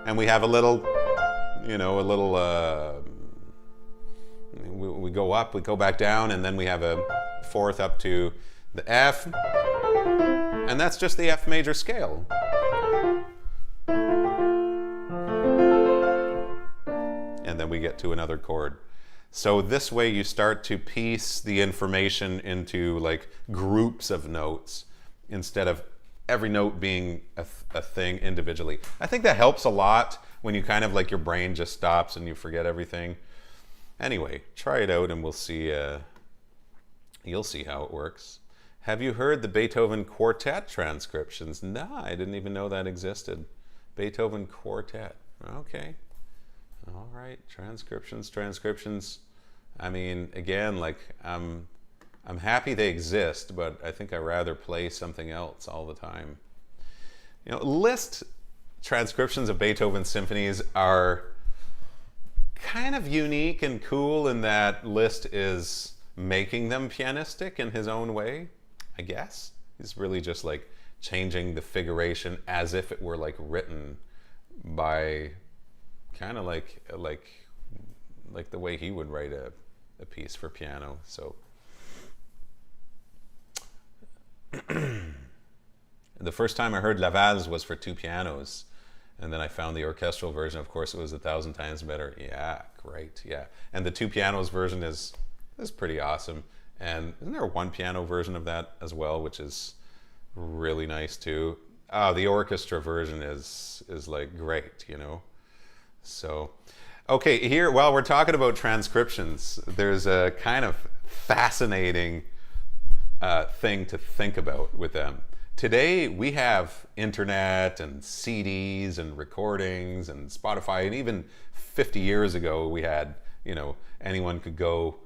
And we have a little, you know, a little, we go up, we go back down, and then we have a fourth up to the F, and that's just the F major scale. And then we get to another chord. So this way you start to piece the information into like groups of notes instead of every note being a thing individually. I think that helps a lot when you kind of like your brain just stops and you forget everything. Anyway, try it out and we'll see, you'll see how it works. Have you heard the Beethoven Quartet transcriptions? No, I didn't even know that existed. Beethoven Quartet. Okay. All right. Transcriptions. I mean, again, like I'm happy they exist, but I think I'd rather play something else all the time. You know, Liszt transcriptions of Beethoven symphonies are kind of unique and cool in that Liszt is making them pianistic in his own way. I guess he's really just like changing the figuration as if it were like written by kind of like the way he would write a piece for piano. So the first time I heard La Valse was for 2 pianos, and then I found the orchestral version. Of course, it was 1,000 times better. Yeah, great. Yeah, and the 2 pianos version is pretty awesome. And isn't there a 1 piano version of that as well, which is really nice too? The orchestra version is like great, you know. So, okay, here while we're talking about transcriptions, there's a kind of fascinating thing to think about with them. Today we have internet and CDs and recordings and Spotify, and even 50 years ago we had, you know, anyone could go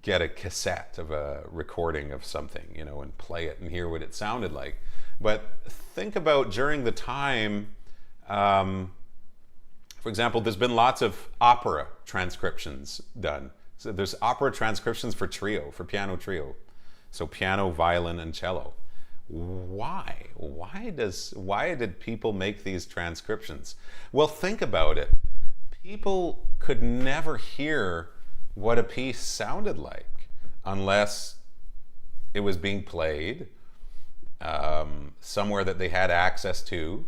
get a cassette of a recording of something, you know, and play it and hear what it sounded like. But think about during the time, for example, there's been lots of opera transcriptions done. So there's opera transcriptions for trio, for piano trio. So piano, violin, and cello. Why? Why did people make these transcriptions? Well, think about it. People could never hear what a piece sounded like unless it was being played somewhere that they had access to,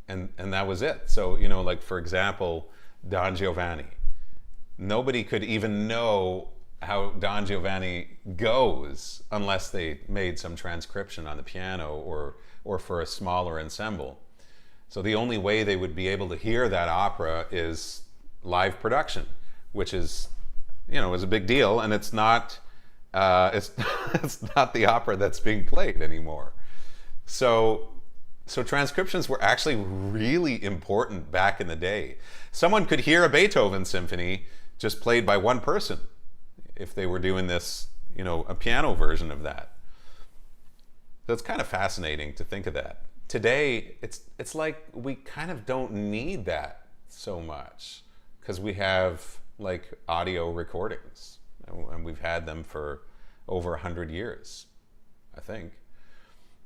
and that was it. So, you know, like for example, Don Giovanni. Nobody could even know how Don Giovanni goes unless they made some transcription on the piano or for a smaller ensemble. So the only way they would be able to hear that opera is live production, which is, you know, is a big deal, and it's not it's not the opera that's being played anymore. So transcriptions were actually really important back in the day. Someone could hear a Beethoven symphony just played by one person if they were doing this, you know, a piano version of that. So it's kind of fascinating to think of that. Today, it's like we kind of don't need that so much because we have like audio recordings, and we've had them for over 100 years, I think.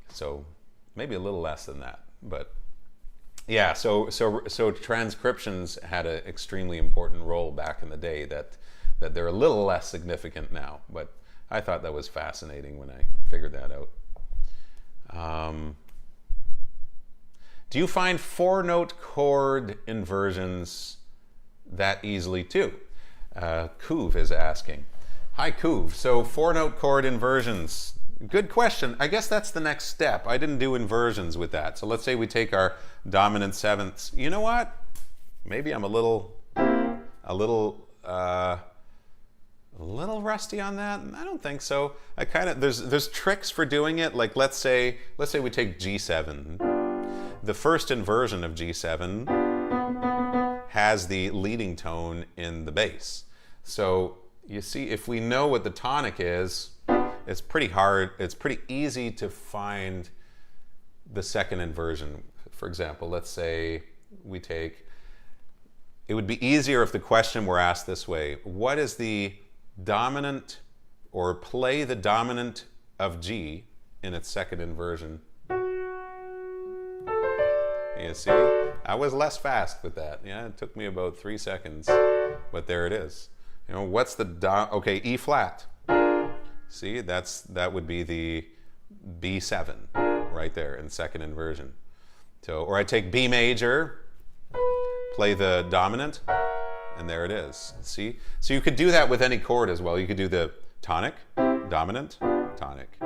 So maybe a little less than that, but yeah. So transcriptions had an extremely important role back in the day that they're a little less significant now. But I thought that was fascinating when I figured that out. Do you find 4-note chord inversions that easily too? Kuv is asking. Hi, Kuv. So 4-note chord inversions. Good question. I guess that's the next step. I didn't do inversions with that. So let's say we take our dominant sevenths. You know what? Maybe I'm a little rusty on that. I don't think so. I kind of there's tricks for doing it. Like let's say we take G7. The first inversion of G7 has the leading tone in the bass. So you see, if we know what the tonic is, it's pretty hard. It's pretty easy to find the second inversion. For example, let's say we take. It would be easier if the question were asked this way: what is the dominant, or play the dominant of G in its second inversion? You see, I was less fast with that. Yeah, it took me about 3 seconds, but there it is. You know, what's the okay, E flat. See, that would be the B7 right there in second inversion. So, or I take B major, play the dominant, and there it is. See? So you could do that with any chord as well. You could do the tonic, dominant, tonic,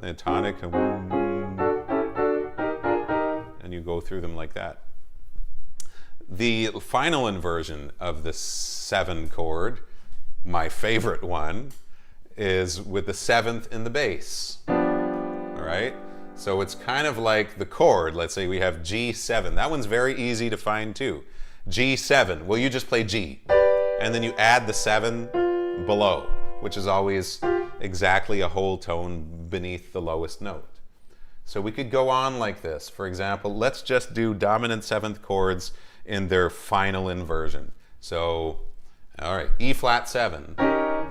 then tonic, and you go through them like that. The final inversion of the 7 chord, my favorite one, is with the 7th in the bass. All right? So it's kind of like the chord. Let's say we have G7. That one's very easy to find too. G7. Well, you just play G. And then you add the 7 below, which is always exactly a whole tone beneath the lowest note. So we could go on like this. For example, let's just do dominant 7th chords in their final inversion. So, all right, E flat 7,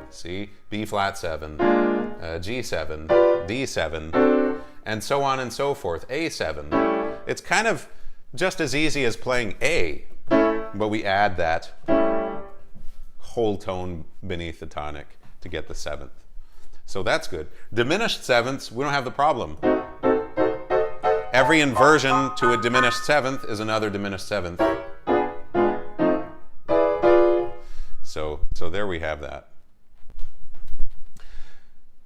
see, B flat 7, G7, D7, and so on and so forth, A7. It's kind of just as easy as playing A, but we add that whole tone beneath the tonic to get the 7th. So that's good. Diminished 7ths, we don't have the problem. Every inversion to a diminished 7th is another diminished 7th. So there we have that.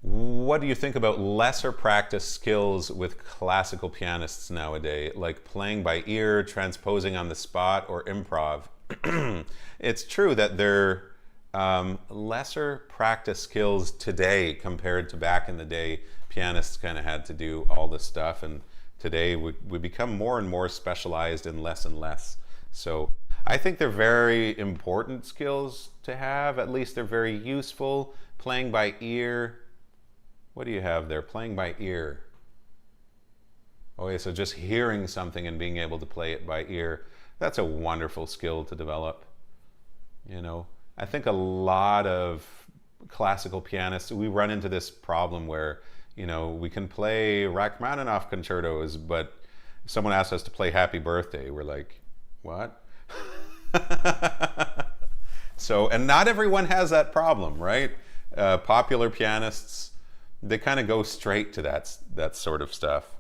What do you think about lesser practice skills with classical pianists nowadays, like playing by ear, transposing on the spot, or improv? It's true that there are lesser practice skills today compared to back in the day. Pianists kind of had to do all this stuff, and today we become more and more specialized in less and less. So I think they're very important skills to have. At least they're very useful. Playing by ear. What do you have there? Playing by ear. Okay, so just hearing something and being able to play it by ear. That's a wonderful skill to develop. You know, I think a lot of classical pianists, we run into this problem where, you know, we can play Rachmaninoff concertos, but if someone asks us to play Happy Birthday, we're like, what? So, and not everyone has that problem, right? Popular pianists, they kind of go straight to that sort of stuff.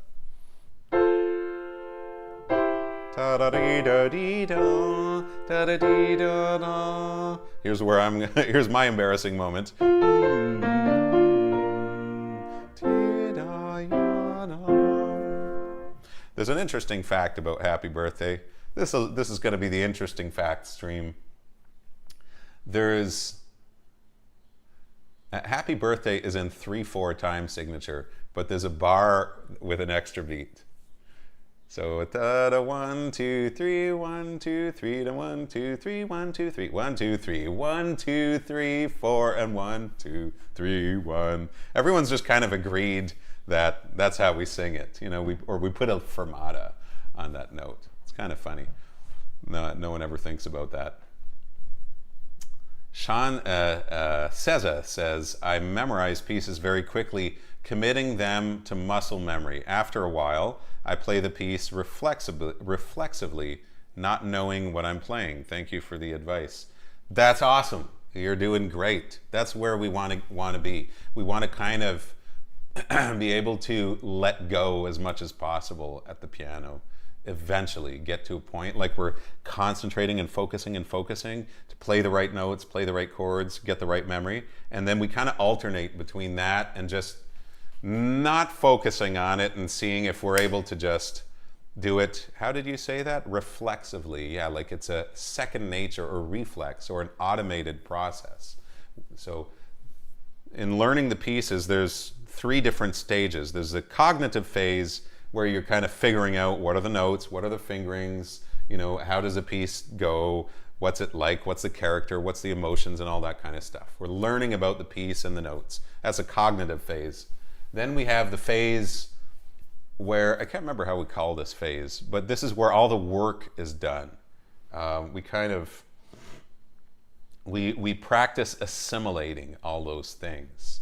Here's my embarrassing moment. There's an interesting fact about Happy Birthday. This is going to be the interesting fact stream. Happy Birthday is in 3/4 time signature, but there's a bar with an extra beat. So 1 2 3 1 2 3 1 2 3 1 2 3 1 2 3 1 2 3 4 and 1 2 3 1. Everyone's just kind of agreed that that's how we sing it. You know, we put a fermata on that note. It's kind of funny. No one ever thinks about that. Sean Seza says, I memorize pieces very quickly, committing them to muscle memory. After a while, I play the piece reflexively, not knowing what I'm playing. Thank you for the advice. That's awesome. You're doing great. That's where we want to be. We want to kind of be able to let go as much as possible at the piano eventually get to a point like we're concentrating and focusing to play the right notes, play the right chords, get the right memory, and then we kind of alternate between that and just not focusing on it and seeing if we're able to just do it, how did you say that? Reflexively. Yeah, like it's a second nature or reflex or an automated process. So in learning the pieces, there's 3 different stages. There's the cognitive phase where you're kind of figuring out what are the notes, what are the fingerings, you know, how does a piece go, what's it like, what's the character, what's the emotions, and all that kind of stuff. We're learning about the piece and the notes. That's a cognitive phase. Then we have the phase where, I can't remember how we call this phase, but this is where all the work is done. We practice assimilating all those things.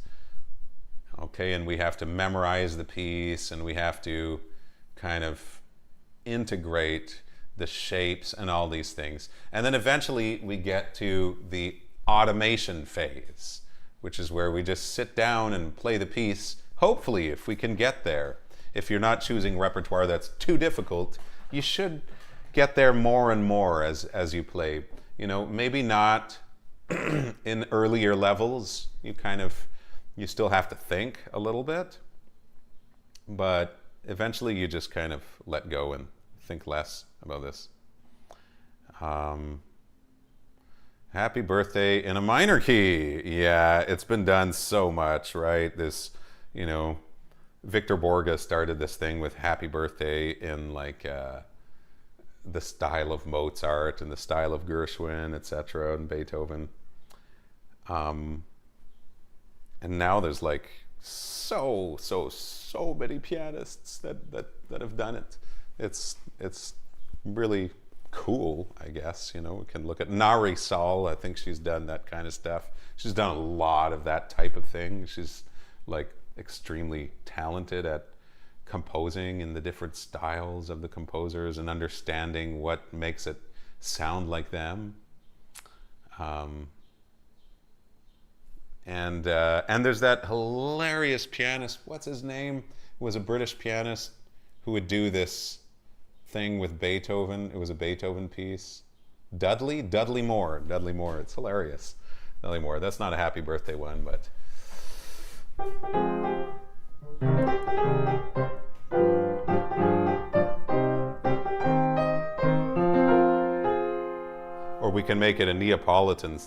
Okay, and we have to memorize the piece, and we have to kind of integrate the shapes and all these things. And then eventually we get to the automation phase, which is where we just sit down and play the piece. Hopefully, if we can get there. If you're not choosing repertoire that's too difficult, you should get there more and more as you play. You know, maybe not in earlier levels. You still have to think a little bit, but eventually you just kind of let go and think less about this. Happy birthday in a minor key. Yeah, it's been done so much, right? This, you know, Victor Borge started this thing with happy birthday in like the style of Mozart and the style of Gershwin, etc., and Beethoven. And now there's like so many pianists that have done it. It's really cool, I guess. You know, we can look at Nari Saul. I think she's done that kind of stuff. She's done a lot of that type of thing. She's like extremely talented at composing in the different styles of the composers and understanding what makes it sound like them. And there's that hilarious pianist, what's his name? It was a British pianist who would do this thing with Beethoven. It was a Beethoven piece. Dudley Moore. It's hilarious. Dudley Moore. That's not a happy birthday one, but or we can make it a Neapolitan.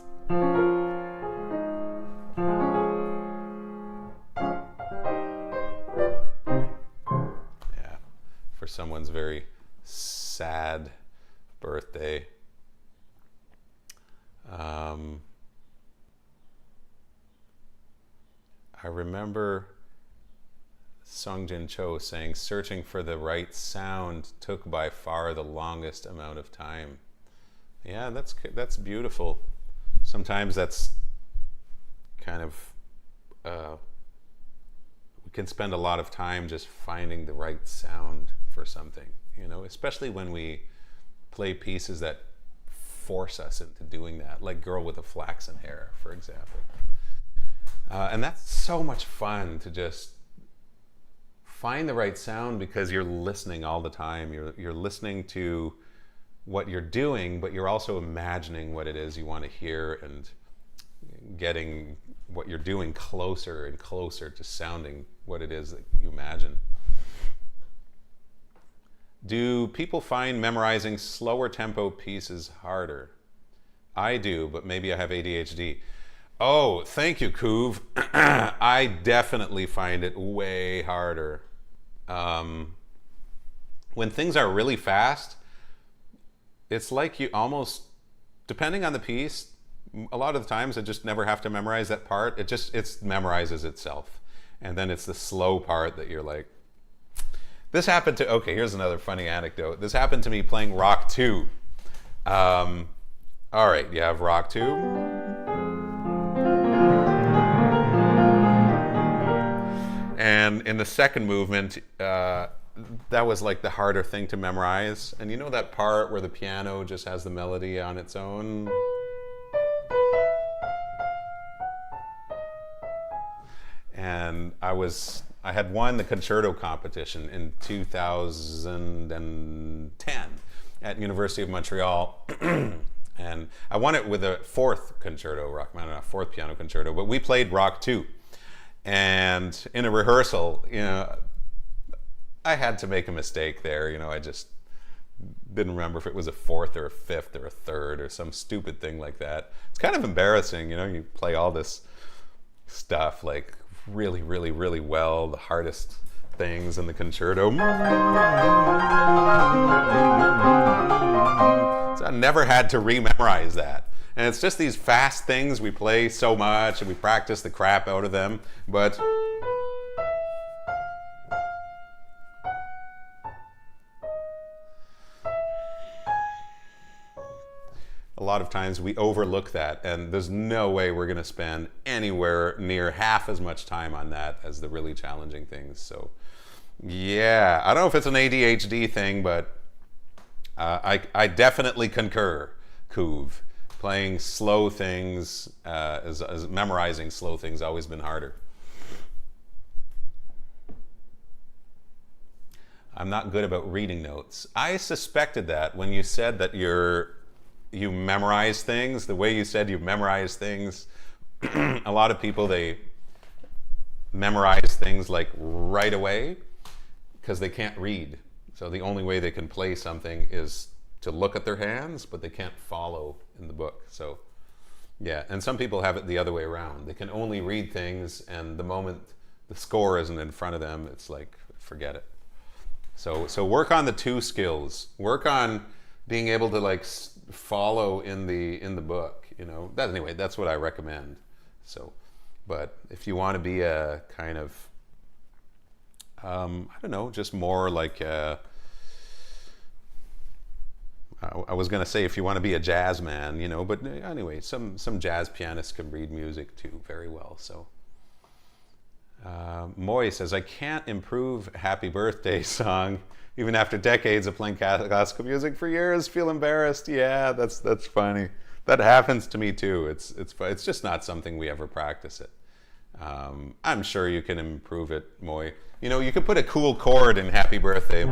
Yeah, for someone's very sad birthday. I remember Sungjin Cho saying, searching for the right sound took by far the longest amount of time. Yeah, that's beautiful. Sometimes that's kind of, we can spend a lot of time just finding the right sound for something, you know, especially when we play pieces that force us into doing that, like Girl with the Flaxen Hair, for example. And that's so much fun to just find the right sound because you're listening all the time. You're listening to what you're doing, but you're also imagining what it is you want to hear and getting what you're doing closer and closer to sounding what it is that you imagine. Do people find memorizing slower tempo pieces harder? I do, but maybe I have ADHD. Oh, thank you, Kuv. I definitely find it way harder. When things are really fast, it's like you almost, depending on the piece, a lot of the times I just never have to memorize that part. It memorizes itself. And then it's the slow part that you're like, this happened to, okay, here's another funny anecdote. This happened to me playing Rock 2. All right, you have Rock 2. And in the second movement, that was like the harder thing to memorize. And you know that part where the piano just has the melody on its own? And I was I had won the concerto competition in 2010 at University of Montreal. And I won it with a fourth concerto, Rachmaninoff, fourth piano concerto, but we played Rock 2. And in a rehearsal, I had to make a mistake there. I just didn't remember if it was a fourth or a fifth or a third or some stupid thing like that. It's kind of embarrassing, you play all this stuff like really, really, really well, the hardest things in the concerto. So I never had to rememorize that. And it's just these fast things we play so much and we practice the crap out of them, but a lot of times we overlook that, and there's no way we're going to spend anywhere near half as much time on that as the really challenging things. So yeah, I don't know if it's an ADHD thing, but I definitely concur, Kuv. Playing slow things, as memorizing slow things, always been harder. I'm not good about reading notes. I suspected that when you said that you memorize things, the way you said you memorize things. A lot of people, they memorize things like right away because they can't read. So the only way they can play something is to look at their hands, but they can't follow in the book. So yeah, and some people have it the other way around. They can only read things, and the moment the score isn't in front of them, it's like, forget it. So work on the two skills. Work on being able to like follow in the book. Anyway, that's what I recommend. So, but if you want to be a kind of I don't know, just more like I was going to say if you want to be a jazz man, but anyway, some jazz pianists can read music too very well. So Moy says, I can't improve Happy Birthday song even after decades of playing classical music for years. Feel embarrassed. Yeah, that's funny. That happens to me too. It's just not something we ever practice it. I'm sure you can improve it, Moy. You could put a cool chord in Happy Birthday.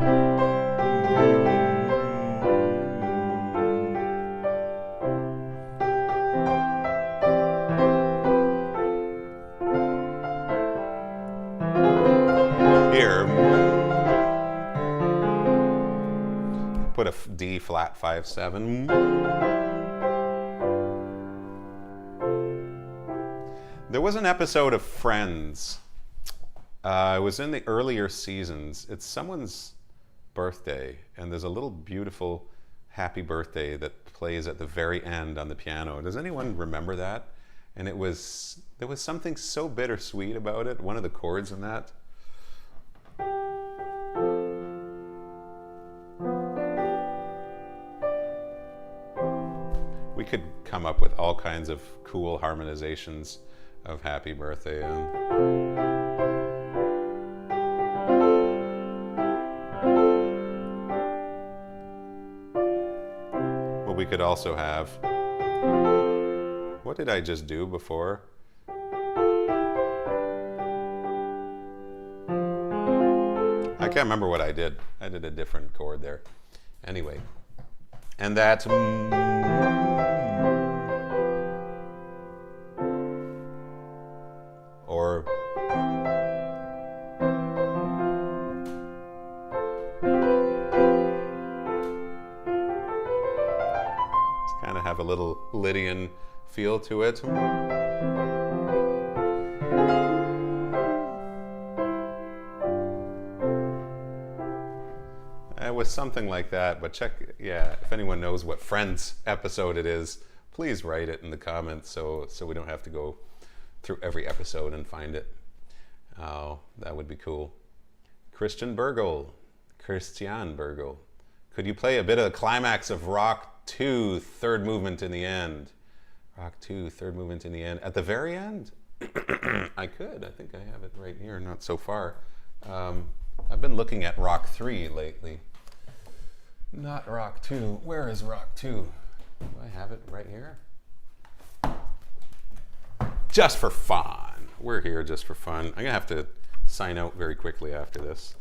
Put a D flat 5/7. There was an episode of Friends. It was in the earlier seasons. It's someone's birthday, and there's a little beautiful happy birthday that plays at the very end on the piano. Does anyone remember that? And there was something so bittersweet about it. One of the chords in that. We could come up with all kinds of cool harmonizations of Happy Birthday. Well, we could also have, what did I just do before? I can't remember what I did. I did a different chord there. Anyway, and that's or it's kind of have a little Lydian feel to it. It was something like that, but if anyone knows what Friends episode it is, please write it in the comments so we don't have to go through every episode and find it. Oh, that would be cool. Christian Burgle. Could you play a bit of the climax of Rock 2, third movement in the end? Rock 2, third movement in the end. At the very end? I could. I think I have it right here, not so far. I've been looking at Rock 3 lately. Not Rock 2. Where is Rock 2? Do I have it right here? Just for fun. We're here just for fun. I'm going to have to sign out very quickly after this.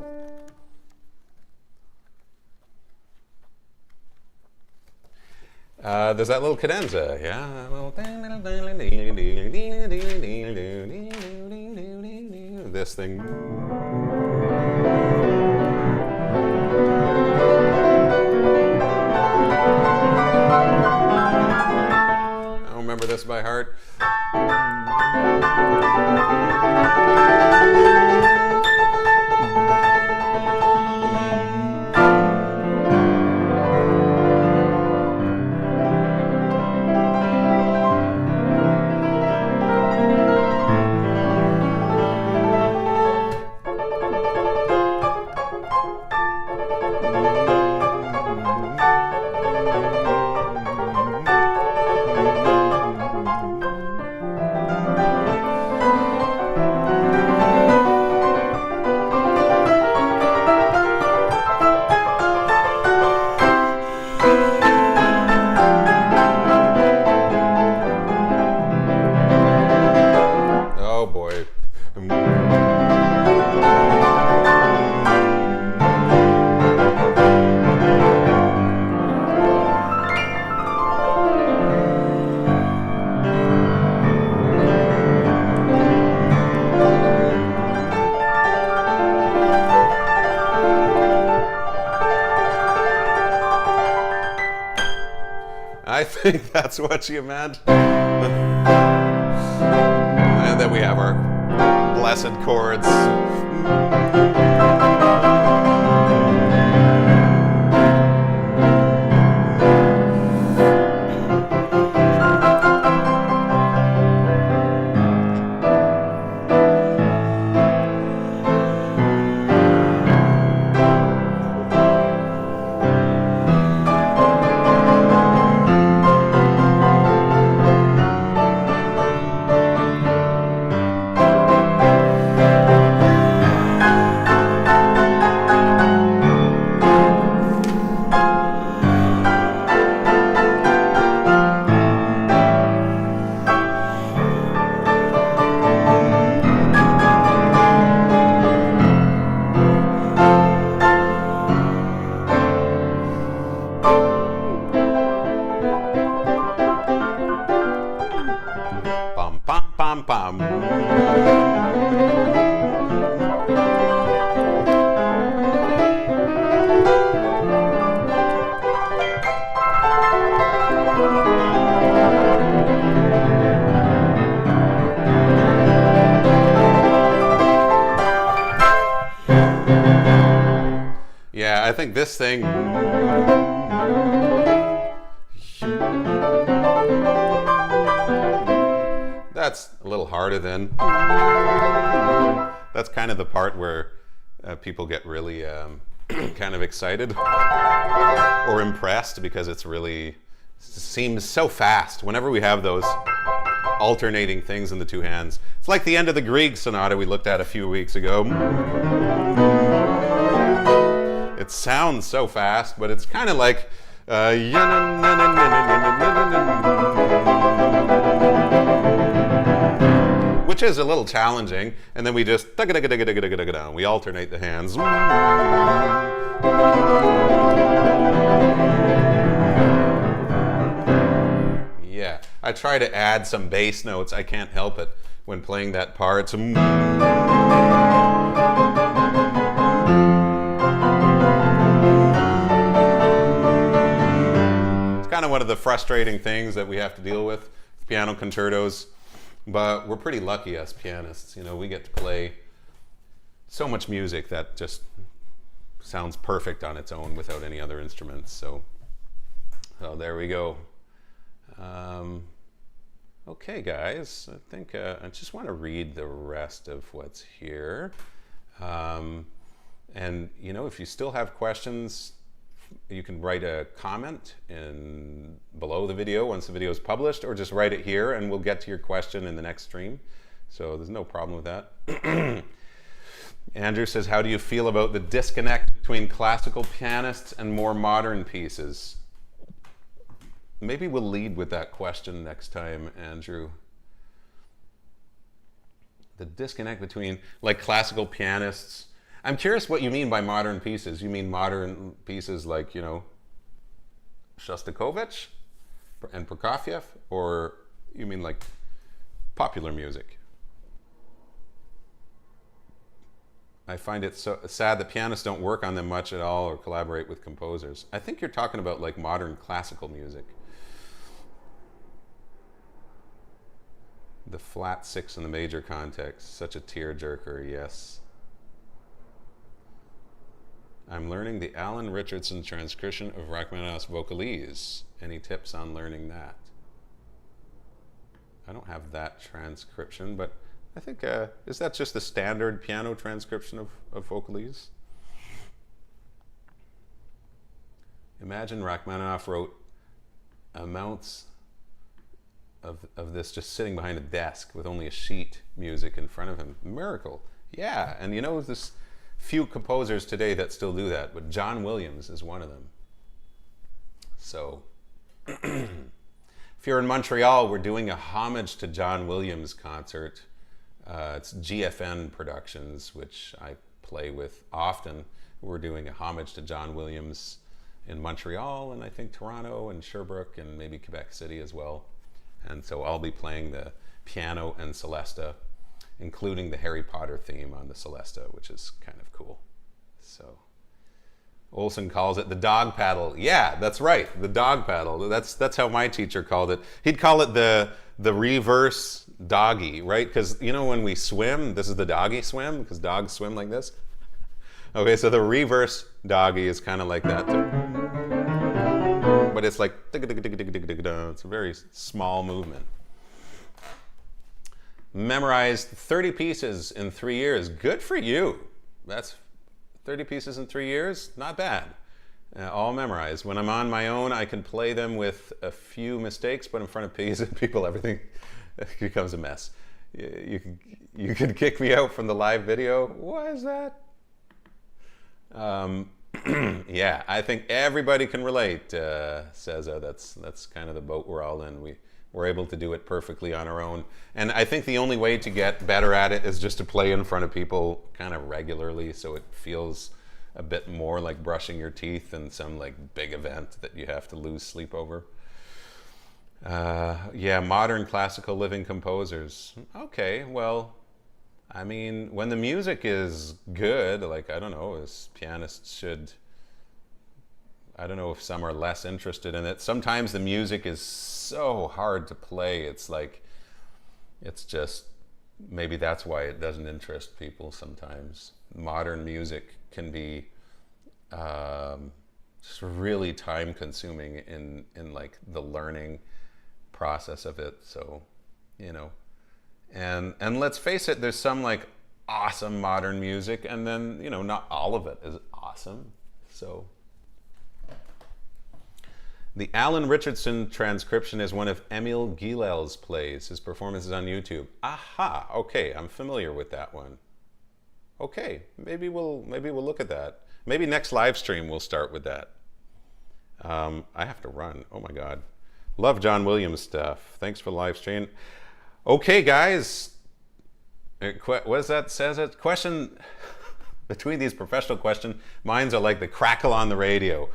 There's that little cadenza, yeah. This thing. I don't remember this by heart. I think that's what you meant. And then we have our blessed chords. Yeah, I think this thing. That's a little harder than. That's kind of the part where people get really kind of excited or impressed because it's really seems so fast. Whenever we have those alternating things in the two hands, it's like the end of the Grieg sonata we looked at a few weeks ago. It sounds so fast, but it's kind of like which is a little challenging, and then we just we alternate the hands. Yeah, I try to add some bass notes. I can't help it when playing that part. Kind of one of the frustrating things that we have to deal with piano concertos, but we're pretty lucky as pianists. You know, we get to play so much music that just sounds perfect on its own without any other instruments. So there we go. Okay, guys, I think I just want to read the rest of what's here. And you know, if you still have questions, you can write a comment below the video once the video is published, or just write it here and we'll get to your question in the next stream. So there's no problem with that. Andrew says, how do you feel about the disconnect between classical pianists and more modern pieces? Maybe we'll lead with that question next time, Andrew. The disconnect between like classical pianists. I'm curious what you mean by modern pieces. You mean modern pieces like, Shostakovich and Prokofiev, or you mean like popular music? I find it so sad that pianists don't work on them much at all or collaborate with composers. I think you're talking about like modern classical music. The flat six in the major context, such a tearjerker, yes. I'm learning the Alan Richardson transcription of Rachmaninoff's Vocalise. Any tips on learning that? I don't have that transcription, but I think, is that just the standard piano transcription of Vocalise? Imagine Rachmaninoff wrote amounts of this just sitting behind a desk with only a sheet music in front of him. Miracle. Yeah, and there's few composers today that still do that, but John Williams is one of them. So, if you're in Montreal, we're doing a homage to John Williams concert. It's GFN Productions, which I play with often. We're doing a homage to John Williams in Montreal, and I think Toronto and Sherbrooke and maybe Quebec City as well. And so I'll be playing the piano and celesta, including the Harry Potter theme on the celesta, which is kind of cool. So Olson calls it the dog paddle. Yeah, that's right, the dog paddle. That's how my teacher called it. He'd call it the reverse doggy, right? Because when we swim, this is the doggy swim, because dogs swim like this. Okay, so the reverse doggy is kind of like that too. But it's like, it's a very small movement. Memorized 30 pieces in 3 years. Good for you. That's 30 pieces in 3 years. Not bad. All memorized. When I'm on my own, I can play them with a few mistakes, but in front of people, everything becomes a mess. You can kick me out from the live video. Why is that? Yeah, I think everybody can relate, Ceza. That's kind of the boat we're all in. We're able to do it perfectly on our own. And I think the only way to get better at it is just to play in front of people kind of regularly, so it feels a bit more like brushing your teeth than some like big event that you have to lose sleep over. Yeah, modern classical living composers. Okay, well, I mean, when the music is good, like, I don't know, as pianists should, I don't know if some are less interested in it. Sometimes the music is so hard to play. It's like, it's just, maybe that's why it doesn't interest people sometimes. Modern music can be just really time consuming in like the learning process of it. So, and let's face it, there's some like awesome modern music, and then, not all of it is awesome. So the Alan Richardson transcription is one of Emil Gilel's plays. His performance is on YouTube. Aha, okay, I'm familiar with that one. Okay, maybe we'll look at that. Maybe next live stream we'll start with that. I have to run. Oh my God. Love John Williams stuff. Thanks for the live stream. Okay, guys. What does that says? It question between these professional questions, mines are like the crackle on the radio.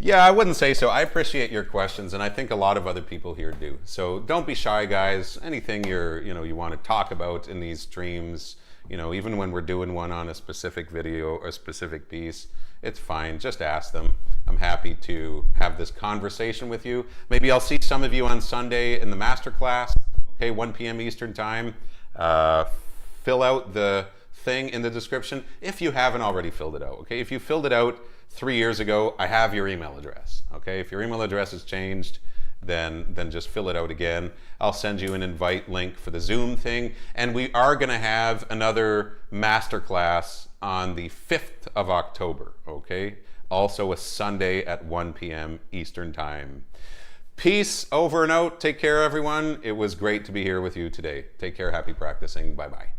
Yeah, I wouldn't say so. I appreciate your questions, and I think a lot of other people here do. So don't be shy, guys. Anything you want to talk about in these streams, even when we're doing one on a specific video or a specific piece, it's fine. Just ask them. I'm happy to have this conversation with you. Maybe I'll see some of you on Sunday in the masterclass. Okay, 1 p.m. Eastern time. Fill out the thing in the description if you haven't already filled it out. Okay, if you filled it out 3 years ago, I have your email address. Okay, if your email address has changed, then just fill it out again. I'll send you an invite link for the Zoom thing, and we are going to have another masterclass on the 5th of October. Okay, also a Sunday at 1 p.m. Eastern time. Peace, over and out. Take care, everyone. It was great to be here with you today. Take care. Happy practicing. Bye-bye.